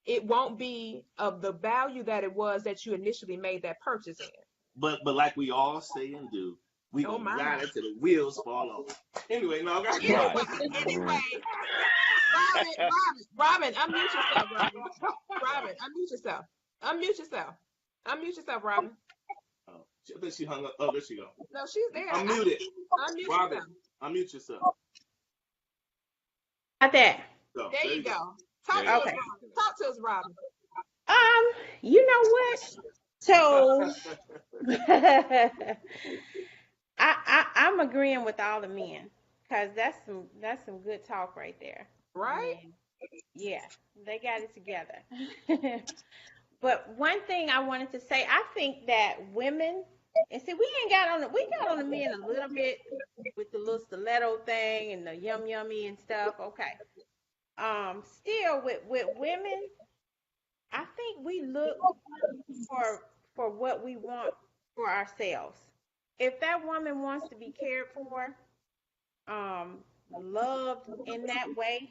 it won't be of the value that it was that you initially made that purchase in. But like we all say and do, we Oh gonna my, ride it till the wheels fall off. Anyway, no, I Anyway, Right. anyway, Robin, unmute yourself, Robin. Robin, unmute yourself. Unmute yourself. Unmute yourself, Robin. oh, I think she hung up. Oh, there she go. No, she's there. I'm muted. Unmute Robin, yourself. unmute yourself. Got that. So, There you go. Talk There to you us, Okay. Robin. Talk to us, Robin. You know what? So I'm agreeing with all the men because that's some good talk right there. Right? And yeah, they got it together. But one thing I wanted to say, I think that women, and see, we got on the men a little bit with the little stiletto thing and the yummy and stuff. Okay. Still with women, I think we look for what we want for ourselves. If that woman wants to be cared for, loved in that way,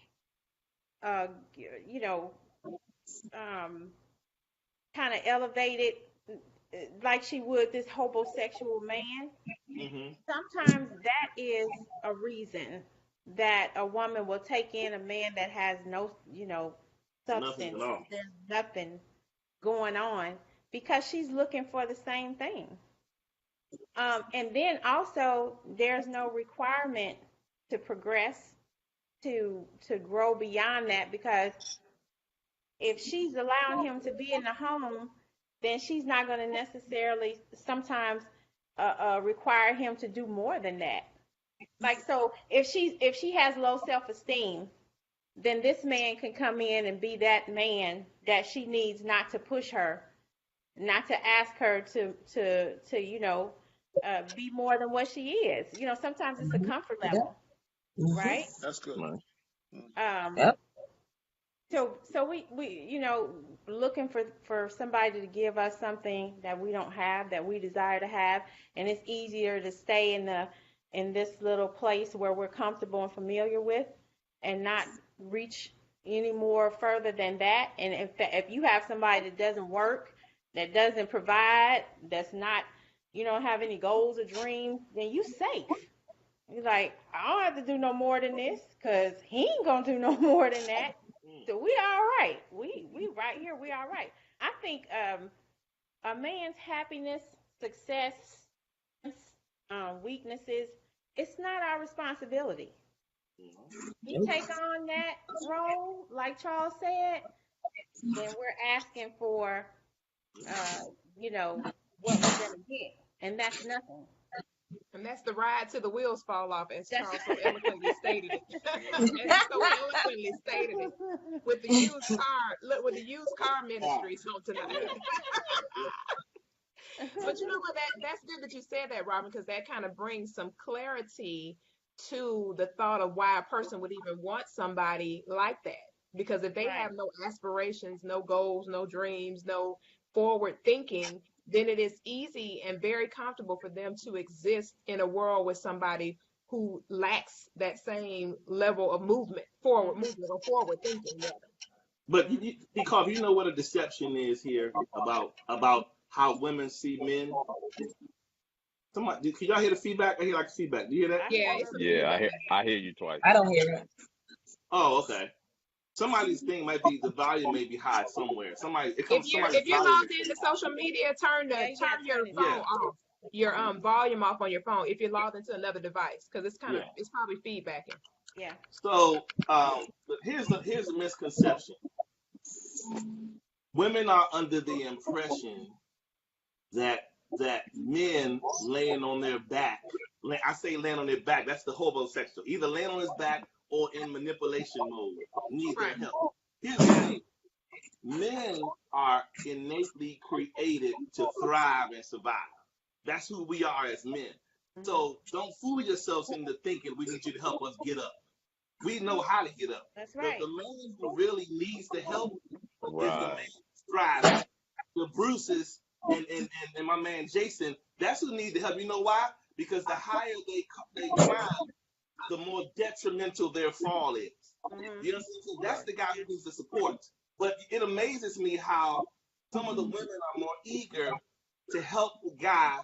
uh, you know, um, kind of elevated like she would this homosexual man, hmm sometimes that is a reason that a woman will take in a man that has no, Nothing at substance. all. There's nothing going on because she's looking for the same thing. And then also, there's no requirement to progress, to grow beyond that, because if she's allowing him to be in the home then she's not going to necessarily sometimes require him to do more than that. Like, so if she has low self-esteem, then this man can come in and be that man that she needs, not to push her, not to ask her to be more than what she is. Sometimes it's a comfort Yep. level, right? That's good. Right. Yep. So we looking for somebody to give us something that we don't have, that we desire to have, and it's easier to stay in this little place where we're comfortable and familiar with, and not reach any more further than that. And if you have somebody that doesn't work, that doesn't provide, that's not, don't have any goals or dreams, then you safe. You're like, I don't have to do no more than this, because he ain't gonna do no more than that. So we all right. We right here. We all right. I think a man's happiness, success, weaknesses, it's not our responsibility. We take on that role, like Charles said, then we're asking for, what we're gonna get, and that's nothing. And that's the ride till the wheels fall off, as That's Charles so eloquently stated it. As he so eloquently stated it with the used car ministries on tonight. But you know what? That's good that you said that, Robin, because that kind of brings some clarity to the thought of why a person would even want somebody like that. Because if they Right. have no aspirations, no goals, no dreams, no forward thinking, then it is easy and very comfortable for them to exist in a world with somebody who lacks that same level of forward movement or forward thinking. Rather. But because you know what a deception is here about how women see men. Somebody, can y'all hear the feedback? I hear like feedback. Do you hear that? Yeah, it's a Yeah, feedback. I hear you twice. I don't hear it. Oh, okay. Somebody's thing might be the volume may be high somewhere. If you're logged into social media, turn your turn phone off. Your volume off on your phone if you're logged into another device, because it's it's probably feedbacking. Yeah. So but here's the misconception. Women are under the impression that men laying on their back, I say laying on their back, that's the homosexual, either laying on his back or in manipulation mode, need their help. Here's the thing. Men are innately created to thrive and survive. That's who we are as men. So don't fool yourselves into thinking we need you to help us get up. We know how to get up. That's right. The man who really needs the help is the Right. man striving. The Bruces and my man Jason, that's who need the help. You know why? Because the higher they climb, the more detrimental their fall is. You know, so that's the guy who needs the support. But it amazes me how some of the women are more eager to help the guy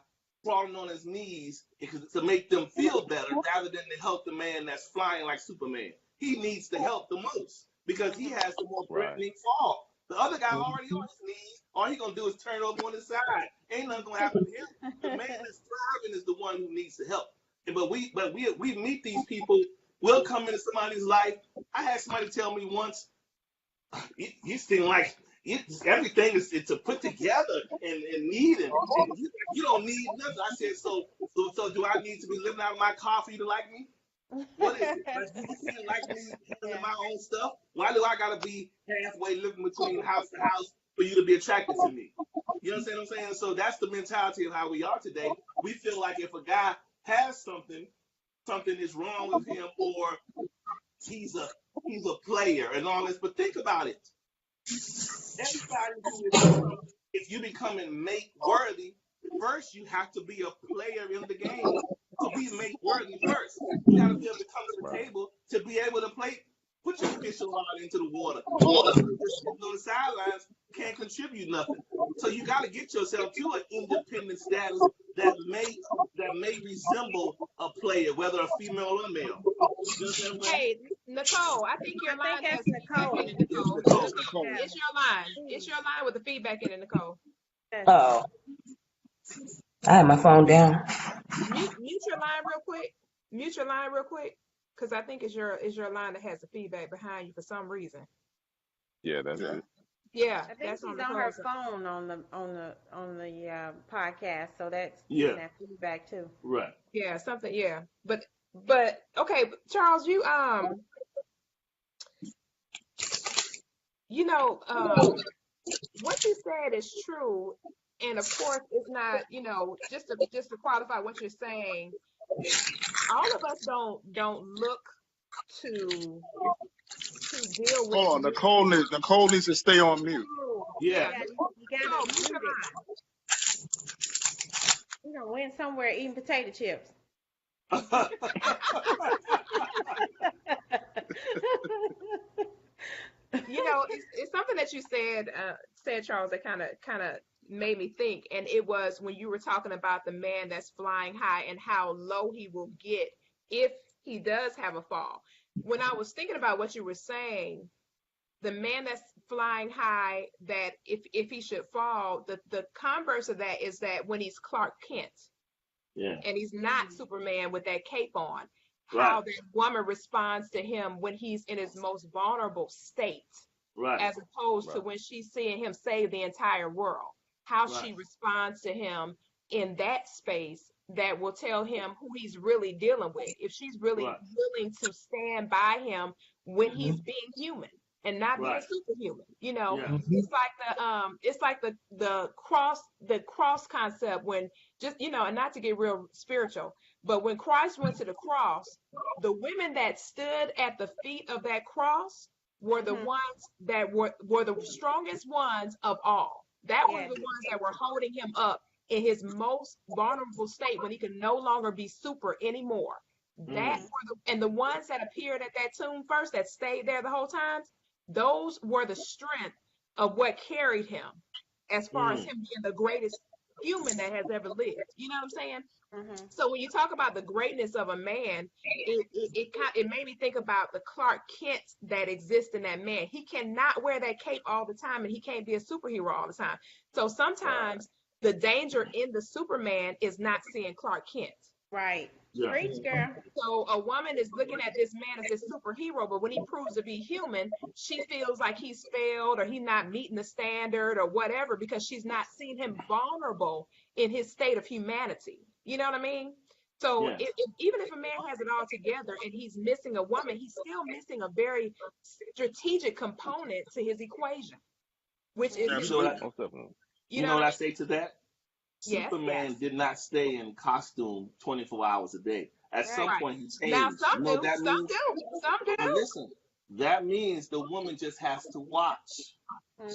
crawling on his knees to make them feel better rather than to help the man that's flying like Superman. He needs the help the most because he has the more threatening fall. The other guy already on his knees. All he gonna do is turn over on his side. Ain't nothing gonna happen to him. The man that's thriving is the one who needs the help. But we meet these people. We'll come into somebody's life. I had somebody tell me once, you seem like everything is to put together and need, and you don't need nothing. I said, so do I need to be living out of my car for you to like me? What is it? You can't like me handling my own stuff. Why do I gotta be halfway living between house to house for you to be attracted to me? You understand what I'm saying? So that's the mentality of how we are today. We feel like if a guy has something is wrong with him, or he's a player and all this. But think about it. Everybody who is, if you becoming mate worthy, first you have to be a player in the game. To be mate worthy first, you got to be able to come to the table to be able to play. Put your fishing rod into the water. Just on the sidelines can't contribute nothing. So you got to get yourself to an independent status that may resemble a player, whether a female or male. Hey, Nicole, I think your line has Nicole. feedback in it, Nicole. Nicole. It's your line. It's your line with the feedback in it, Nicole. Oh, I had my phone down. Mute your line real quick. Mute your line real quick, because I think it's your line that has the feedback behind you for some reason. Yeah, that's it. Yeah, I think that's on she's the on her closer. phone on the podcast, so that's Yeah, getting that feedback too. right. Yeah, something. Yeah, but okay, Charles, you know, what you said is true, and of course, it's not. Just to qualify what you're saying, all of us don't look to deal with Hold on, Nicole needs to stay on mute. Yeah. Yeah, you gotta No, mute mute your it. You know, went somewhere eating potato chips. It's something that you said, Charles, that kind of made me think, and it was when you were talking about the man that's flying high and how low he will get if he does have a fall. When I was thinking about what you were saying, the man that's flying high, that if he should fall, the converse of that is that when he's Clark Kent Yeah. and he's not Superman with that cape on, Right. how that woman responds to him when he's in his most vulnerable state, Right. as opposed to Right. when she's seeing him save the entire world. How Right. she responds to him in that space, that will tell him who he's really dealing with. If she's really Right. willing to stand by him when he's being human and not being Right. superhuman. Yeah. It's like the cross concept, when just, and not to get real spiritual, but when Christ went to the cross, the women that stood at the feet of that cross were the ones that were the strongest ones of all. That were Yeah. the ones that were holding him up in his most vulnerable state, when he could no longer be super anymore. And the ones that appeared at that tomb first, that stayed there the whole time, those were the strength of what carried him, as far as him being the greatest human that has ever lived. You know what I'm saying? So when you talk about the greatness of a man, it made me think about the Clark Kent that exists in that man. He cannot wear that cape all the time, and he can't be a superhero all the time. So sometimes the danger in the Superman is not seeing Clark Kent. Right. Yeah. Preach, girl. So a woman is looking at this man as this superhero, but when he proves to be human, she feels like he's failed, or he's not meeting the standard, or whatever, because she's not seeing him vulnerable in his state of humanity. You know what I mean? So Yeah. even if a man has it all together and he's missing a woman, he's still missing a very strategic component to his equation, which is his Absolutely. woman. Most definitely. You You know know what I what say to that? Yes, Superman yes. did not stay in costume 24 hours a day. At some Right. point, he Now changed. some You know what do, that some means? do, some But do. listen, that means the woman just has to watch.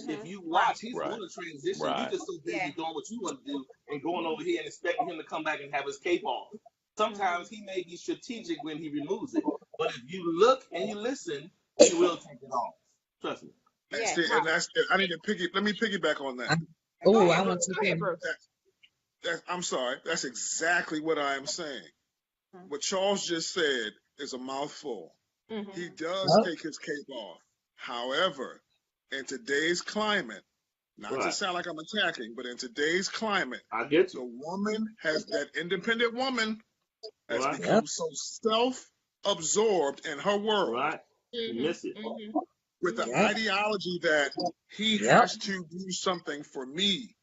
If you watch, he's Right. going to transition. You Right. just so busy Yeah. doing what you want to do and going over here and expecting him to come back and have his cape off. Sometimes he may be strategic when he removes it, but if you look and you listen, he will take it off. Trust me. And Yeah. see, and I need to let me piggyback on that. Go Oh, ahead, I want Bruce. to. Go ahead, Bruce. I'm sorry. That's exactly what I am saying. What Charles just said is a mouthful. Mhm. He does take his cape off. However, in today's climate, not to Right. sound like I'm attacking, but in today's climate, I get the you. woman that independent woman has Right. become so self-absorbed in her world Right. You miss it. with the Yep. ideology that he Yep. has to do something for me.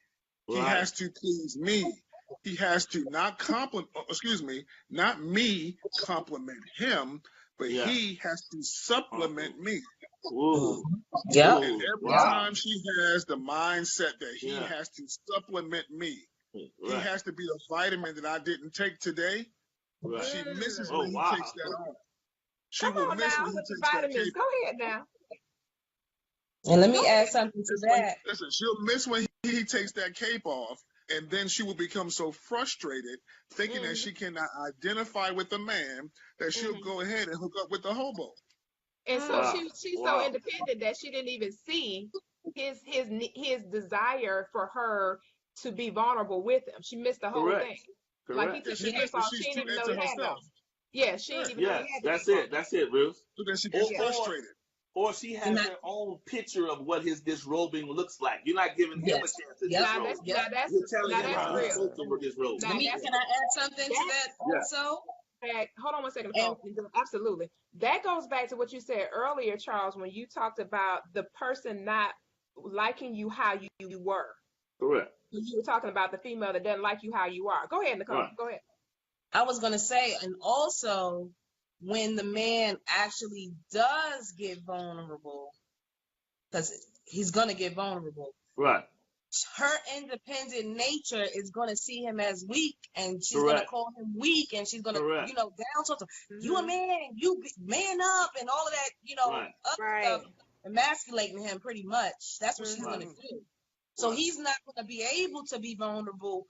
He Right. has to please me. He has to not me compliment him, but Yeah. he has to supplement me. Ooh. Yep. And every Wow. time she has the mindset that he Yeah. has to supplement me, he Right. has to be a vitamin that I didn't take today, Right. she misses Oh, when he wow. takes that off. She Come will on miss now when he with the takes that vitamins. cape. Go ahead now. And let me add something to that. Listen, she'll miss when he takes that cape off, and then she will become so frustrated, thinking that she cannot identify with the man, that she'll go ahead and hook up with the hobo. And so Wow. she's Wow. so independent that she didn't even see his desire for her to be vulnerable with him. She missed the whole Correct. thing. Correct. Like he took the cape off, she She's didn't too even know into he had it herself. on. Yeah, she didn't even know Yeah, he had the that's cape it. on. That's it, Bruce. So then she gets Or- frustrated. Or she has her own picture of what his disrobing looks like. You're not giving him a Yes. chance to Yep. Now disrobe. that's You're telling now him that's how he's real. supposed to disrobe. Now Let me, that's can I add something to that Yeah. also? hold on one second. And- Absolutely. That goes back to what you said earlier, Charles, when you talked about the person not liking you how you were. Correct. You were talking about the female that doesn't like you how you are. Go ahead, Nicole. Right. Go ahead. I was gonna say, and also when the man actually does get vulnerable, because he's gonna get vulnerable, Right. her independent nature is gonna see him as weak, and she's Correct. gonna call him weak, and she's gonna, Correct. down sort of, Mhm. you a man, man up, and all of that, Right. other Right. stuff, emasculating him pretty much. That's what she's Mhm. gonna do. So Right. he's not gonna be able to be vulnerable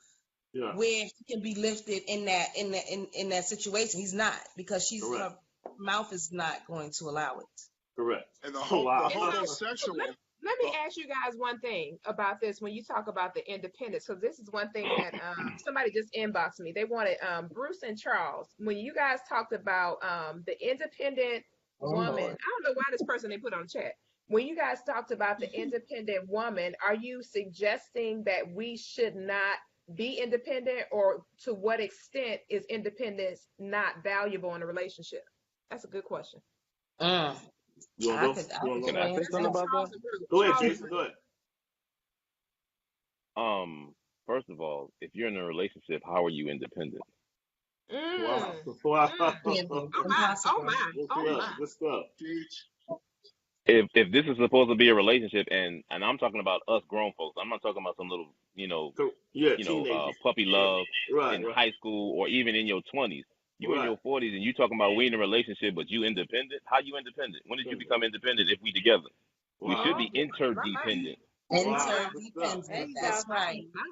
Yeah. where he can be lifted in that situation. He's not, because Correct. her mouth is not going to allow it. Correct. And the Wow. homosexual. Let me ask you guys one thing about this when you talk about the independence, because this is one thing that somebody just inboxed me. They wanted Bruce and Charles. When you guys talked about the independent woman, Lord. I don't know why this person they put on chat. When you guys talked about the independent woman, are you suggesting that we should not be independent, or to what extent is independence not valuable in a relationship? That's a good question. You I want could, to I go? could Can I say answer something that. about Charles that? and Bruce. Go ahead, Charles and Jason. Bruce. Go ahead. First of all, if you're in a relationship, how are you independent? Wow. Mm. Wow. Impossible. Oh my, oh my, Good oh stuff. my. Good stuff. Teach. If this is supposed to be a relationship, and I'm talking about us grown folks, I'm not talking about some little Yeah, teenagers. puppy love Right. in Right. high school or even in your 20s. You in Right. your 40s and you talking about we in a relationship, but you independent. How you independent? When did you become independent? If we together, we should Wow. be Oh boy, my. interdependent. Wow. Good stuff. Interdependent. There you That's go. right. My,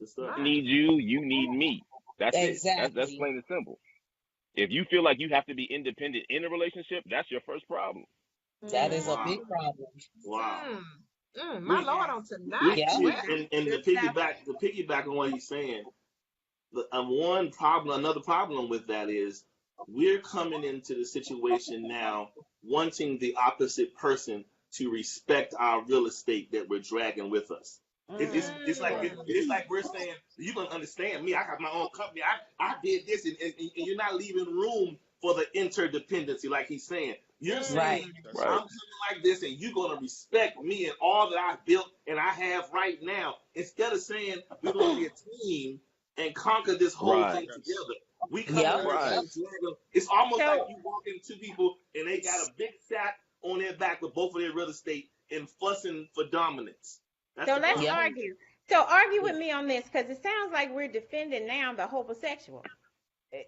Good stuff. I need you, you need me. That's it. That's Exactly. plain and simple. If you feel like you have to be independent in a relationship, that's your first problem. That is a Wow. big problem. Wow. My We- Lord, on tonight. Yeah. We, Well, and the piggyback on what he's saying, another problem with that is we're coming into the situation now wanting the opposite person to respect our real estate that we're dragging with us. It's like we're saying, you're gonna understand me. I got my own company. I did this, and you're not leaving room for the interdependency, like he's saying. You're saying Right. I'm coming like this, and you're gonna respect me and all that I built and I have right now. Instead of saying we're gonna be a team and conquer this whole Right. thing together. We come Yep. over Right. and drag them. It's almost So- like you walk into two people and they got a big sack on their back with both of their real estate and fussing for dominance. That's So the let's problem. argue. So argue with me on this, because it sounds like we're defending now the homosexual.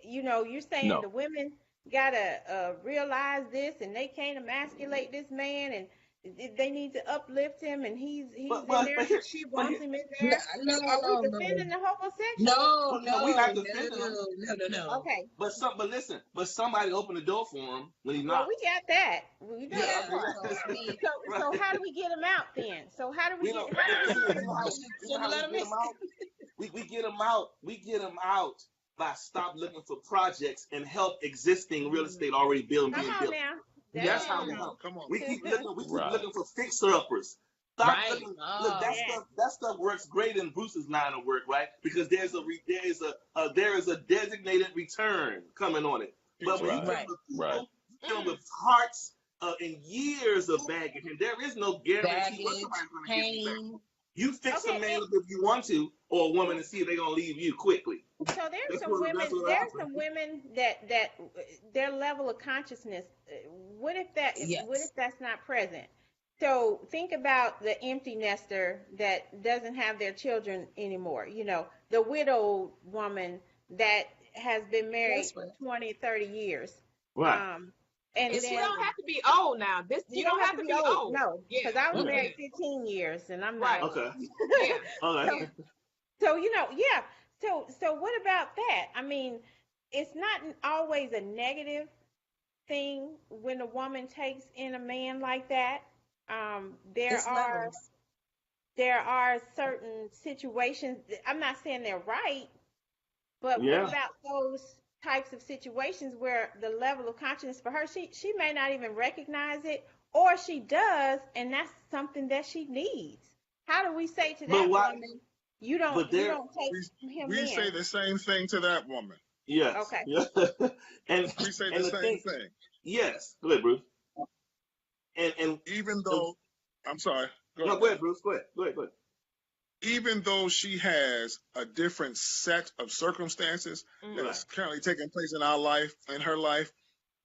You're saying No. the women gotta realize this, and they can't emasculate this man, and they need to uplift him, and he's But in there. here- She but wants here- him in there. No, Are we no. defending the homosexual? No, No, we're not defending him. no. Okay. But somebody opened the door for him when he Well, knocked. we got that. We know Yeah, that part. so, I mean, So how do we get him out then? So how do we We get? don't. How do we You get know how Shouldn't we let get him him out? We get him out. We get him out by stop looking for projects and help existing real estate already being Come on built. now. That's There how you we go. help. Come on. We keep Right. looking for fixer uppers. Stop Right. looking. Oh, Look, yeah. that stuff works great in Bruce's line of work, right? Because there is a designated return coming on it. But when you Right. deal Right. with people, Right. you deal with hearts and years of baggage, and there is no guarantee what baggage, somebody's going to give you back. pain. You fix a Okay, man up if you want to, or a woman, and see if they're going to leave you quickly. So there's That's some what women. happens. There's some women that their level of consciousness. What if Yes. that's not present? So think about the empty nester that doesn't have their children anymore. The widowed woman that has been married That's right. 20, 30 years. Right. And It's then You don't have to be old now. you don't have to be old. No, Yeah. because I was Mm-mm. married 15 years and I'm Right. not old. Okay. Yeah. Okay. So yeah. So what about that? I mean, it's not always a negative thing when a woman takes in a man like that. There It's are levels. certain situations. I'm not saying they're right, but Yeah. what about those types of situations where the level of consciousness for her, she may not even recognize it, or she does, and that's something that she needs. How do we say to But that why- woman, you don't take him We in? say the same thing to that woman. Yes. Okay. Yeah. and We say and the same thing. thing. Yes. Go ahead, Bruce. And Even though, I'm sorry. No, go ahead, Bruce. Go ahead. Even though she has a different set of circumstances that is currently taking place in her life,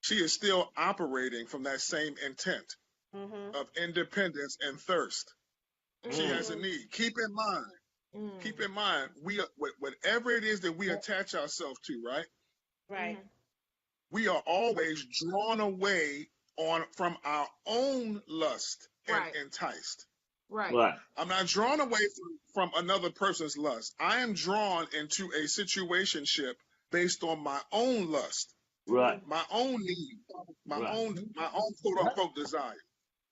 she is still operating from that same intent of independence and thirst. She has a need. Keep in mind, whatever it is that we attach ourselves to, right? Right. We are always drawn away from our own lust and enticed. Right. I'm not drawn away from another person's lust. I am drawn into a situationship based on my own lust, Right. my own need, my own quote unquote desire.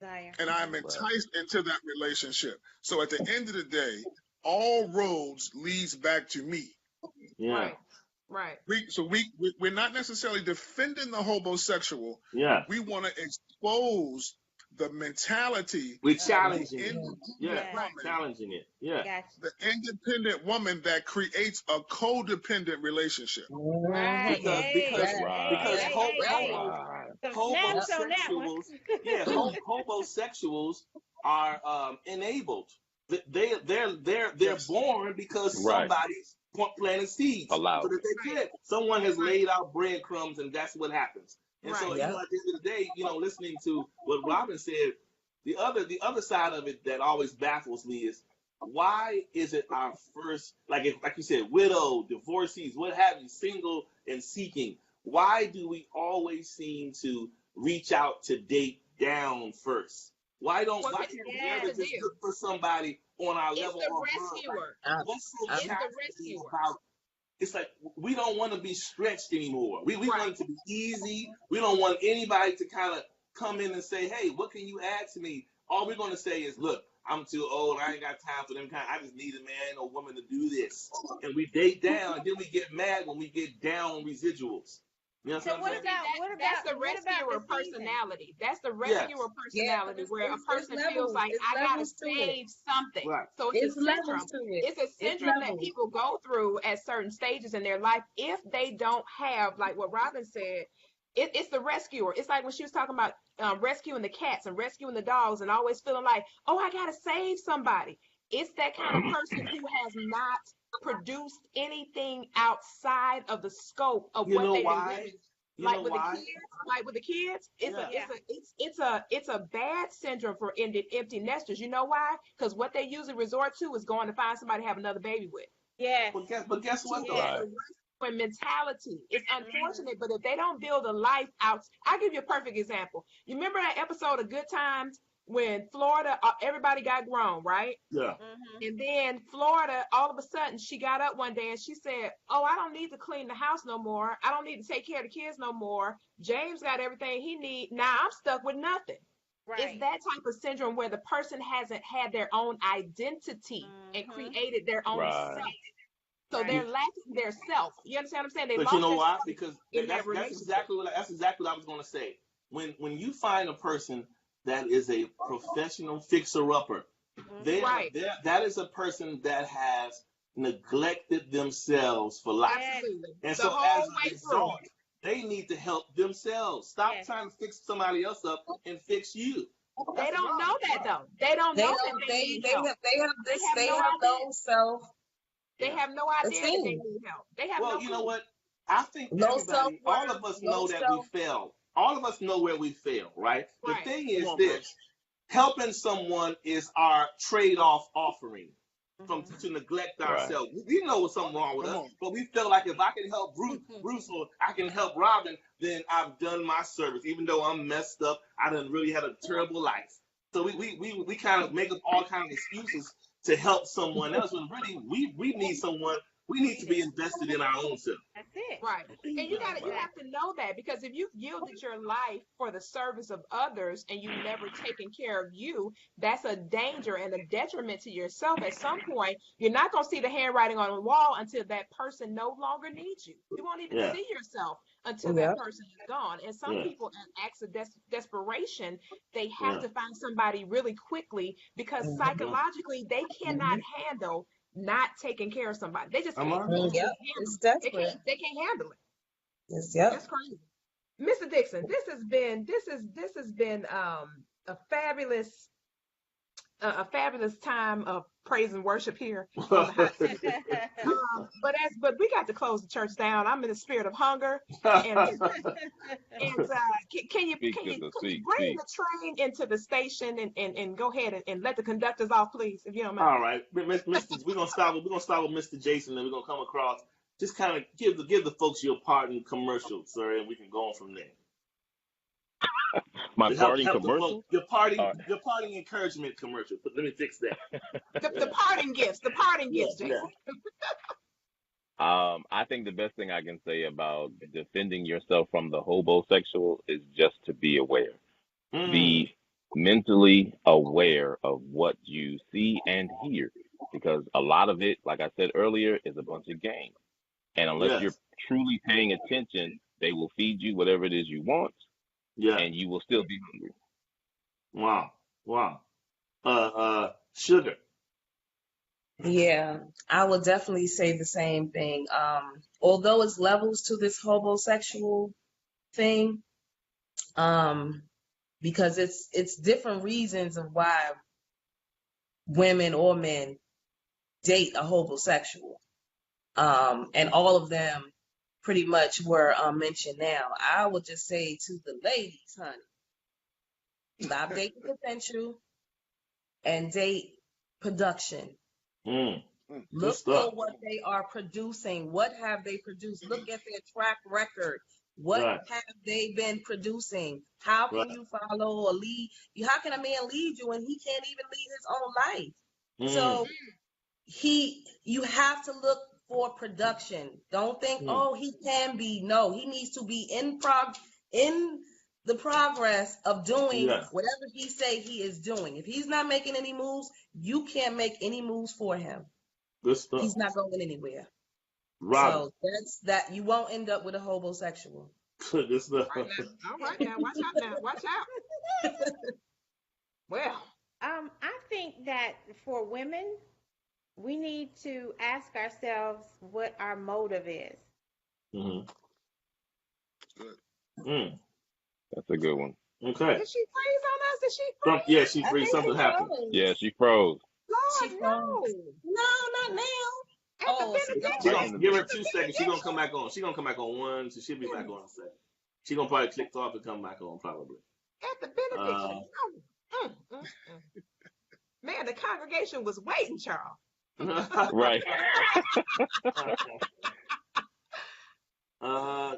And I'm enticed into that relationship. So at the end of the day, all roads leads back to me. Yeah. Right. We're not necessarily defending the homosexual. Yeah. We want to expose the mentality. We're challenging it. Challenging it. Yeah. Gotcha. The independent woman that creates a codependent relationship. Right. Because homosexuals are enabled. They're born because somebody's planting seeds so that they could. Someone has laid out breadcrumbs, and that's what happens. And so, at the end of the day, listening to what Robin said, the other side of it that always baffles me is, why is it our first, like you said, widow, divorcees, what have you, single and seeking? Why do we always seem to reach out to date down first? Why can't we ever just look for somebody on our level? It's the rescuer. What's so it's the rescuer. About? It's like we don't want to be stretched anymore. We want it to be easy. We don't want anybody to kind of come in and say, "Hey, what can you add to me?" All we're going to say is, "Look, I'm too old. I ain't got time for them kind. I just need a man or woman to do this." And we date down, and then we get mad when we get down residuals. You know what I'm saying? That's the rescuer personality. That's the rescuer personality where a person feels like I gotta save something. Right. So it's a syndrome. It's a syndrome that people go through at certain stages in their life if they don't have, like what Robin said. It's the rescuer. It's like when she was talking about rescuing the cats and rescuing the dogs and always feeling like, oh, I gotta save somebody. It's that kind of person who has not produced anything outside of the scope of what they've been given. Like with the kids, it's a bad syndrome for empty nesters. You know why? Because what they usually resort to is going to find somebody to have another baby with. Yeah. But guess what though? Yeah. When mentality, it's unfortunate, but if they don't build a life out, I'll give you a perfect example. You remember that episode of Good Times when Florida, everybody got grown, right? Yeah. And then Florida, all of a sudden, she got up one day and she said, oh, I don't need to clean the house no more. I don't need to take care of the kids no more. James got everything he needs. Now I'm stuck with nothing. Right. It's that type of syndrome where the person hasn't had their own identity and created their own self. So they're lacking their self. You understand what I'm saying? But you know why? Because that's exactly what I was going to say. When you find a person that is a professional fixer-upper, that is a person that has neglected themselves for life. Absolutely. And so as a result, they need to help themselves. Stop trying to fix somebody else up and fix you. They don't know that though. They don't know that they need help. They have low self. They have no idea that they need help. They have you know what? I think everybody, all of us know that we failed. All of us know where we fail, right? The thing is this: helping someone is our trade-off offering to neglect ourselves. We know what's something wrong with us, but we feel like if I can help Bruce or I can help Robin, then I've done my service. Even though I'm messed up, I done really had a terrible life. So we kind of make up all kinds of excuses to help someone else when really we need someone. We need to be invested in our own self. That's it. Right. And you have to know that, because if you've yielded your life for the service of others and you've never taken care of you, that's a danger and a detriment to yourself. At some point, you're not going to see the handwriting on the wall until that person no longer needs you. You won't even see yourself until that person is gone. And some people, in acts of desperation, they have to find somebody really quickly because psychologically they cannot handle not taking care of somebody. They just can't. It's desperate. They can't handle it. That's crazy. Mr. Dixon, this has been a fabulous a fabulous time of praise and worship here on the hot seat. But we got to close the church down. I'm in the spirit of hunger, and Speak, sister, can you speak, bring speak. the train into the station and go ahead and let the conductors off, please, if you don't mind. All right, Mr. We're gonna start with Mr. Jason, and we're gonna come across. Just kind of give the folks your part in commercial, sir, and we can go on from there. My To parting help the folks, commercial. your parting encouragement commercial. But let me fix that. The parting gifts, Yeah, Jason. yeah. I think the best thing I can say about defending yourself from the hobosexual is just to be aware. Be mentally aware of what you see and hear, because a lot of it, like I said earlier, is a bunch of game. And unless you're Yes. truly paying attention, they will feed you whatever it is you want, Yeah. and you will still be hungry. Wow. Wow. Sugar. Yeah, I would definitely say the same thing. Although it's levels to this homosexual thing, because it's different reasons of why women or men date a homosexual. And all of them pretty much were mentioned now. I would just say to the ladies, honey, stop dating potential and date production. Good Look stuff. for what they are producing. What have they produced? Look at their track record. What Right. have they been producing? How can Right. you follow or lead? How can a man lead you when he can't even lead his own life? So you have to look for production. Don't think, oh, he can be. No, he needs to be in the progress of doing Yeah. whatever he say he is doing. If he's not making any moves, you can't make any moves for him. Good stuff. He's not going anywhere. Robin. So that's that. You won't end up with a homosexual. Good stuff. All right now, watch out now, watch out. Well, I think that for women, we need to ask ourselves what our motive is. That's a good one. Okay. did she freeze on us? Did she freeze? Yeah, she I free. think Something she happened. froze. Yeah, she froze. Lord, She no. froze. No, not now. At Oh, the she benediction. Right in the Give her middle. 2 seconds. She's gonna come back on. She's gonna come back on one, so she'll be back on in a second. She's gonna probably click off and come back on probably. At the benediction. Man, the congregation was waiting, Charles. Right.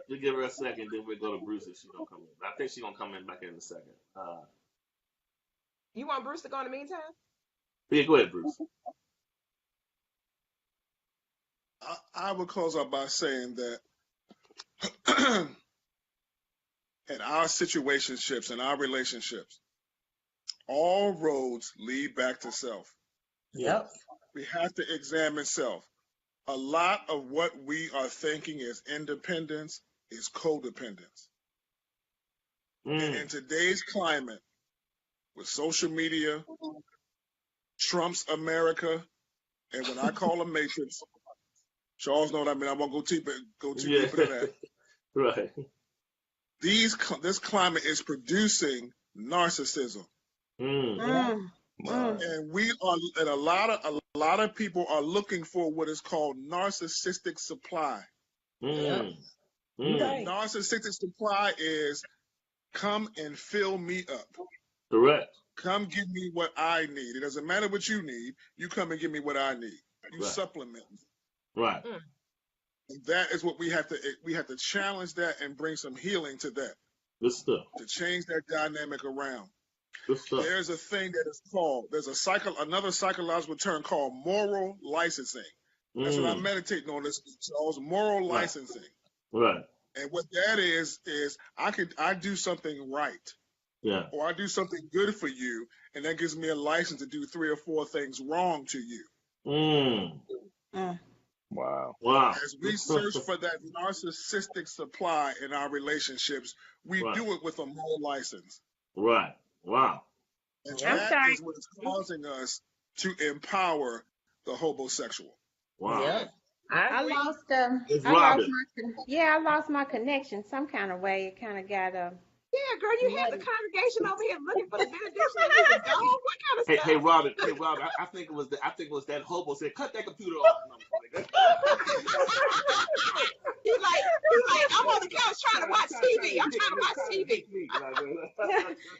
We give her a second, then we'll go to Bruce if she don't come in. I think she's gonna come in back in a second. You want Bruce to go in the meantime? Yeah, go ahead, Bruce. I would close out by saying that in our situationships, in our relationships, all roads lead back to self. Yep. We have to examine self. A lot of what we are thinking is independence is codependence. In today's climate, with social media, Trump's America, and when I call a matrix, Charles know what I mean. I won't go too deep into that. Right. This climate is producing narcissism, and a lot of people are looking for what is called narcissistic supply. Right. Narcissistic supply is come and fill me up. Correct. Come give me what I need. It doesn't matter what you need. You come and give me what I need. You supplement me. Right. And that is what we have to challenge that and bring some healing to that. Good stuff. To change that dynamic around. Good stuff. There's a thing that is called, another psychological term called moral licensing. That's what I'm meditating on this, Charles, moral licensing. Right. And what that is I do something right. Yeah. Or I do something good for you, and that gives me a license to do 3 or 4 things wrong to you. Wow. As we search for that narcissistic supply in our relationships, we do it with a moral license. Right. Wow. And that is what is causing us to empower the homosexual. Wow. Yep. I lost Robin. I lost my connection some kind of way. It kind of got Yeah, girl, you had the congregation over here looking for the benediction and you was gone. What kind of Hey, stuff? hey, Robert. I think it was that hobo said, "Cut that computer off." No, You like, I'm on the couch trying to watch TV. I'm trying to watch TV.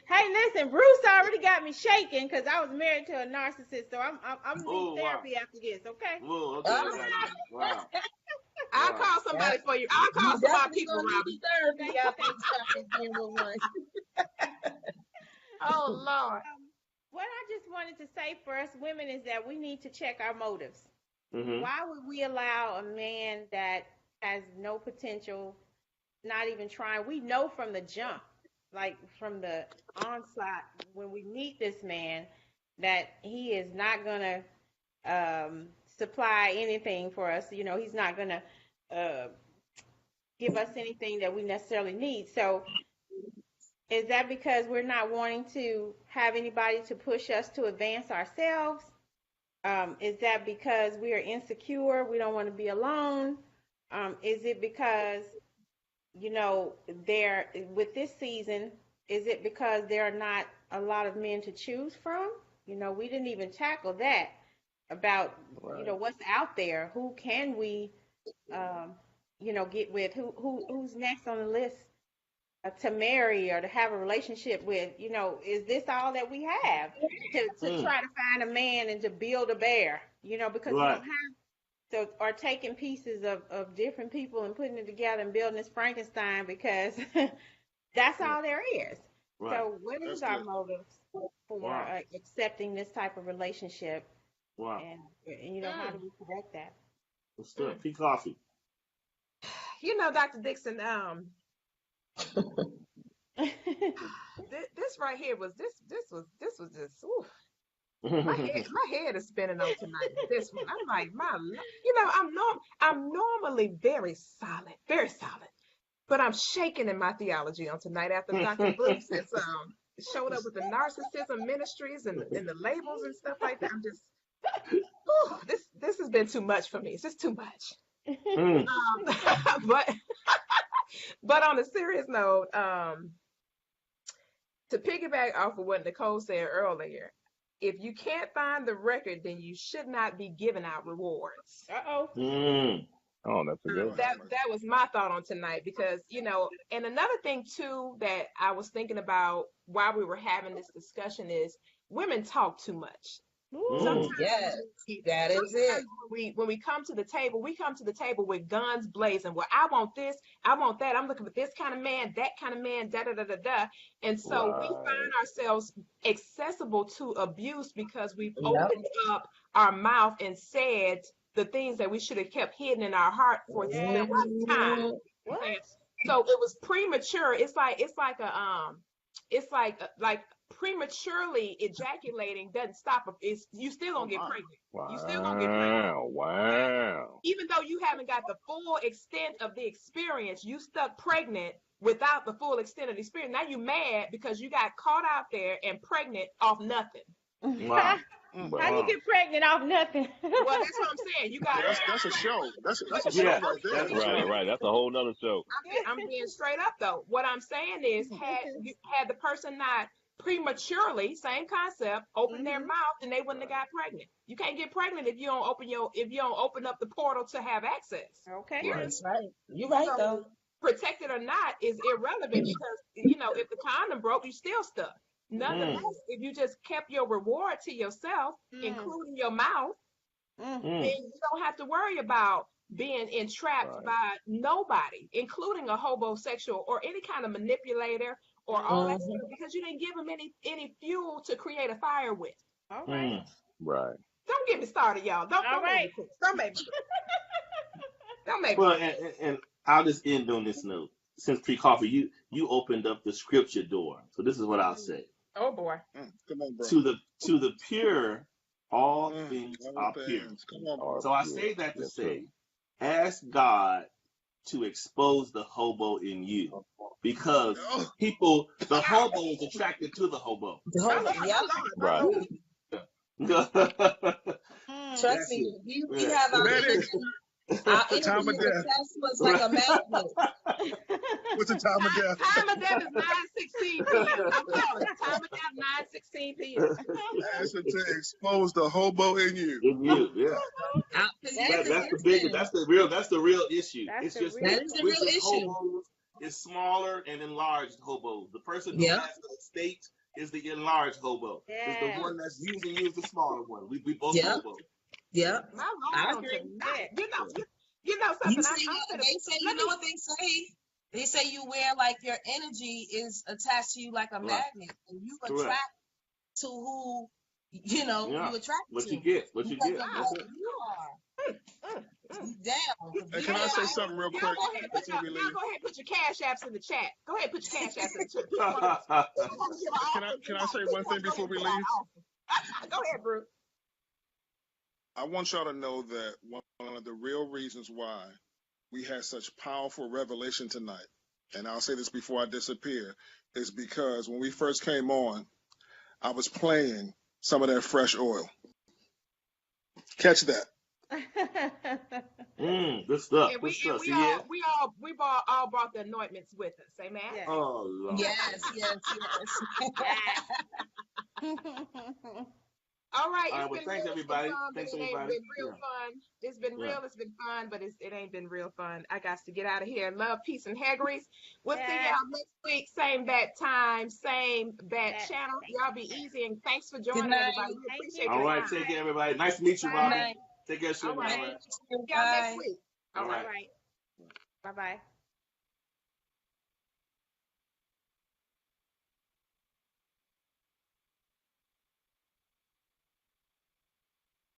Hey, listen, Bruce already got me shaking because I was married to a narcissist, so I'm need therapy after this. Okay. Whoa, okay. Wow. I'll call somebody for you. I'll call some of my people, Robbie. Therapy after you start this 911. Oh Lord. What I just wanted to say for us women is that we need to check our motives. Mm-hmm. Why would we allow a man that has no potential, not even trying? We know from the jump, like from the onslaught, when we meet this man, that he is not going to supply anything for us. You know, he's not going to give us anything that we necessarily need. So is that because we're not wanting to have anybody to push us to advance ourselves? Is that because we are insecure? We don't want to be alone? Is it because, you know, with this season, is it because there are not a lot of men to choose from? You know, we didn't even tackle that about, you know, what's out there. Who can we, you know, get with? Who's next on the list to marry or to have a relationship with? You know, is this all that we have to try to find a man and to build a bear? You know, because we don't have. So, or taking pieces of different people and putting it together and building this Frankenstein, because that's all there is. Right. So what is our motives for accepting this type of relationship? Wow. And you know, how do we correct that? What's up? P. Coffee. You know, Dr. Dixon, this right here was this was just oof. My head is spinning on tonight. This one, I'm like, you know, I'm normally very solid, but I'm shaking in my theology on tonight after Dr. Bruce has showed up with the narcissism ministries and the labels and stuff like that. I'm just, this has been too much for me. It's just too much. But on a serious note, to piggyback off of what Nicole said earlier, if you can't find the record, then you should not be giving out rewards. Oh, that's a good one. That was my thought on tonight, because, you know, and another thing too that I was thinking about while we were having this discussion is women talk too much. Yes, that is it. When we come to the table, with guns blazing. Well, I want this, I want that. I'm looking for this kind of man, that kind of man, da da da da da. And so we find ourselves accessible to abuse because we've opened up our mouth and said the things that we should have kept hidden in our heart for the right time. So it was premature. It's like prematurely ejaculating doesn't stop. You still gonna get pregnant. Wow. You still gonna get pregnant. Wow. Even though you haven't got the full extent of the experience, you stuck pregnant without the full extent of the experience. Now you mad because you got caught out there and pregnant off nothing. Wow. How do you get pregnant off nothing? Well, that's what I'm saying. You got that's a show. That's a show right there. Right. That's a whole nother show. I'm being straight up though. What I'm saying is, had the person not prematurely, same concept, open their mouth, and they wouldn't have got pregnant. You can't get pregnant if you don't open up the portal to have access. Okay. That's right. You're right, though. Protected or not is irrelevant, because, you know, if the condom broke, you still stuck. Nonetheless, if you just kept your reward to yourself, including your mouth, then you don't have to worry about being entrapped by nobody, including a homosexual or any kind of manipulator or all that stuff, because you didn't give them any fuel to create a fire with. All right. Right. Don't get me started, y'all. Don't make me. Don't make me. Well, and I'll just end on this note. Since Pre-Coffee, you opened up the scripture door. So this is what I'll say. Oh boy. Come on, bro. To the pure, all things are pure. Come on, bro. So I say that to say, ask God to expose the hobo in you, because the hobo is attracted to the hobo. Right. Trust me, we have our Our The time energy of is death. attached to us like a magnet. What's the time of death? Time of death is 9:16 p.m. I'm calling it. Time of death 9:16 p.m. That's to expose the hobo in you. In you, yeah. That's the real issue. That's It's the just real That is the with real the issue. hobos is smaller and enlarged hobos. The person who Yep. has the estate is the enlarged hobo. Is the Yeah. one that's using you is the smaller one. We both Yep. hobos. Yep. My I Lord, on agree. tonight. You know You something. see, I'm they say, you know what they say? They say you wear like your energy is attached to you like a Right. magnet, and you Correct. attract to who you Yeah. attract What to you get. What you because get. of That's what it. you are. Deep down. 'Cause And we can I are say all- something real Y'all quick go ahead and put before we y'all leave? go ahead and put your cash apps in the chat. Go ahead and put your cash apps in the chat. People want to give an offering Can I say tonight. one People thing wanna go before ahead we and give leave? out an offering. Go ahead, Bruce. I want y'all to know that one of the real reasons why we had such powerful revelation tonight, and I'll say this before I disappear, is because when we first came on, I was playing some of that fresh oil. Catch that. Good stuff. And Good stuff. we all brought the anointments with us. Amen. Yeah. Oh Lord. Yes. All right, All right, it's well, been thanks, real, everybody. it's been fun, Thanks, but it ain't everybody. been real fun. It's been real, it's been fun, but it ain't been real fun. I got to get out of here. Love, peace, and haggeries. We'll see Yeah. y'all next week. Same bat time, same bat Bat channel. time. Y'all be easy, and thanks for Good joining, night. everybody. We Thank appreciate you. All your right, time. take care, everybody. Nice to meet you, Good Robin. night. Take care, Sugar. All right. All right. See y'all next Bye. week. All right. All right. Bye-bye.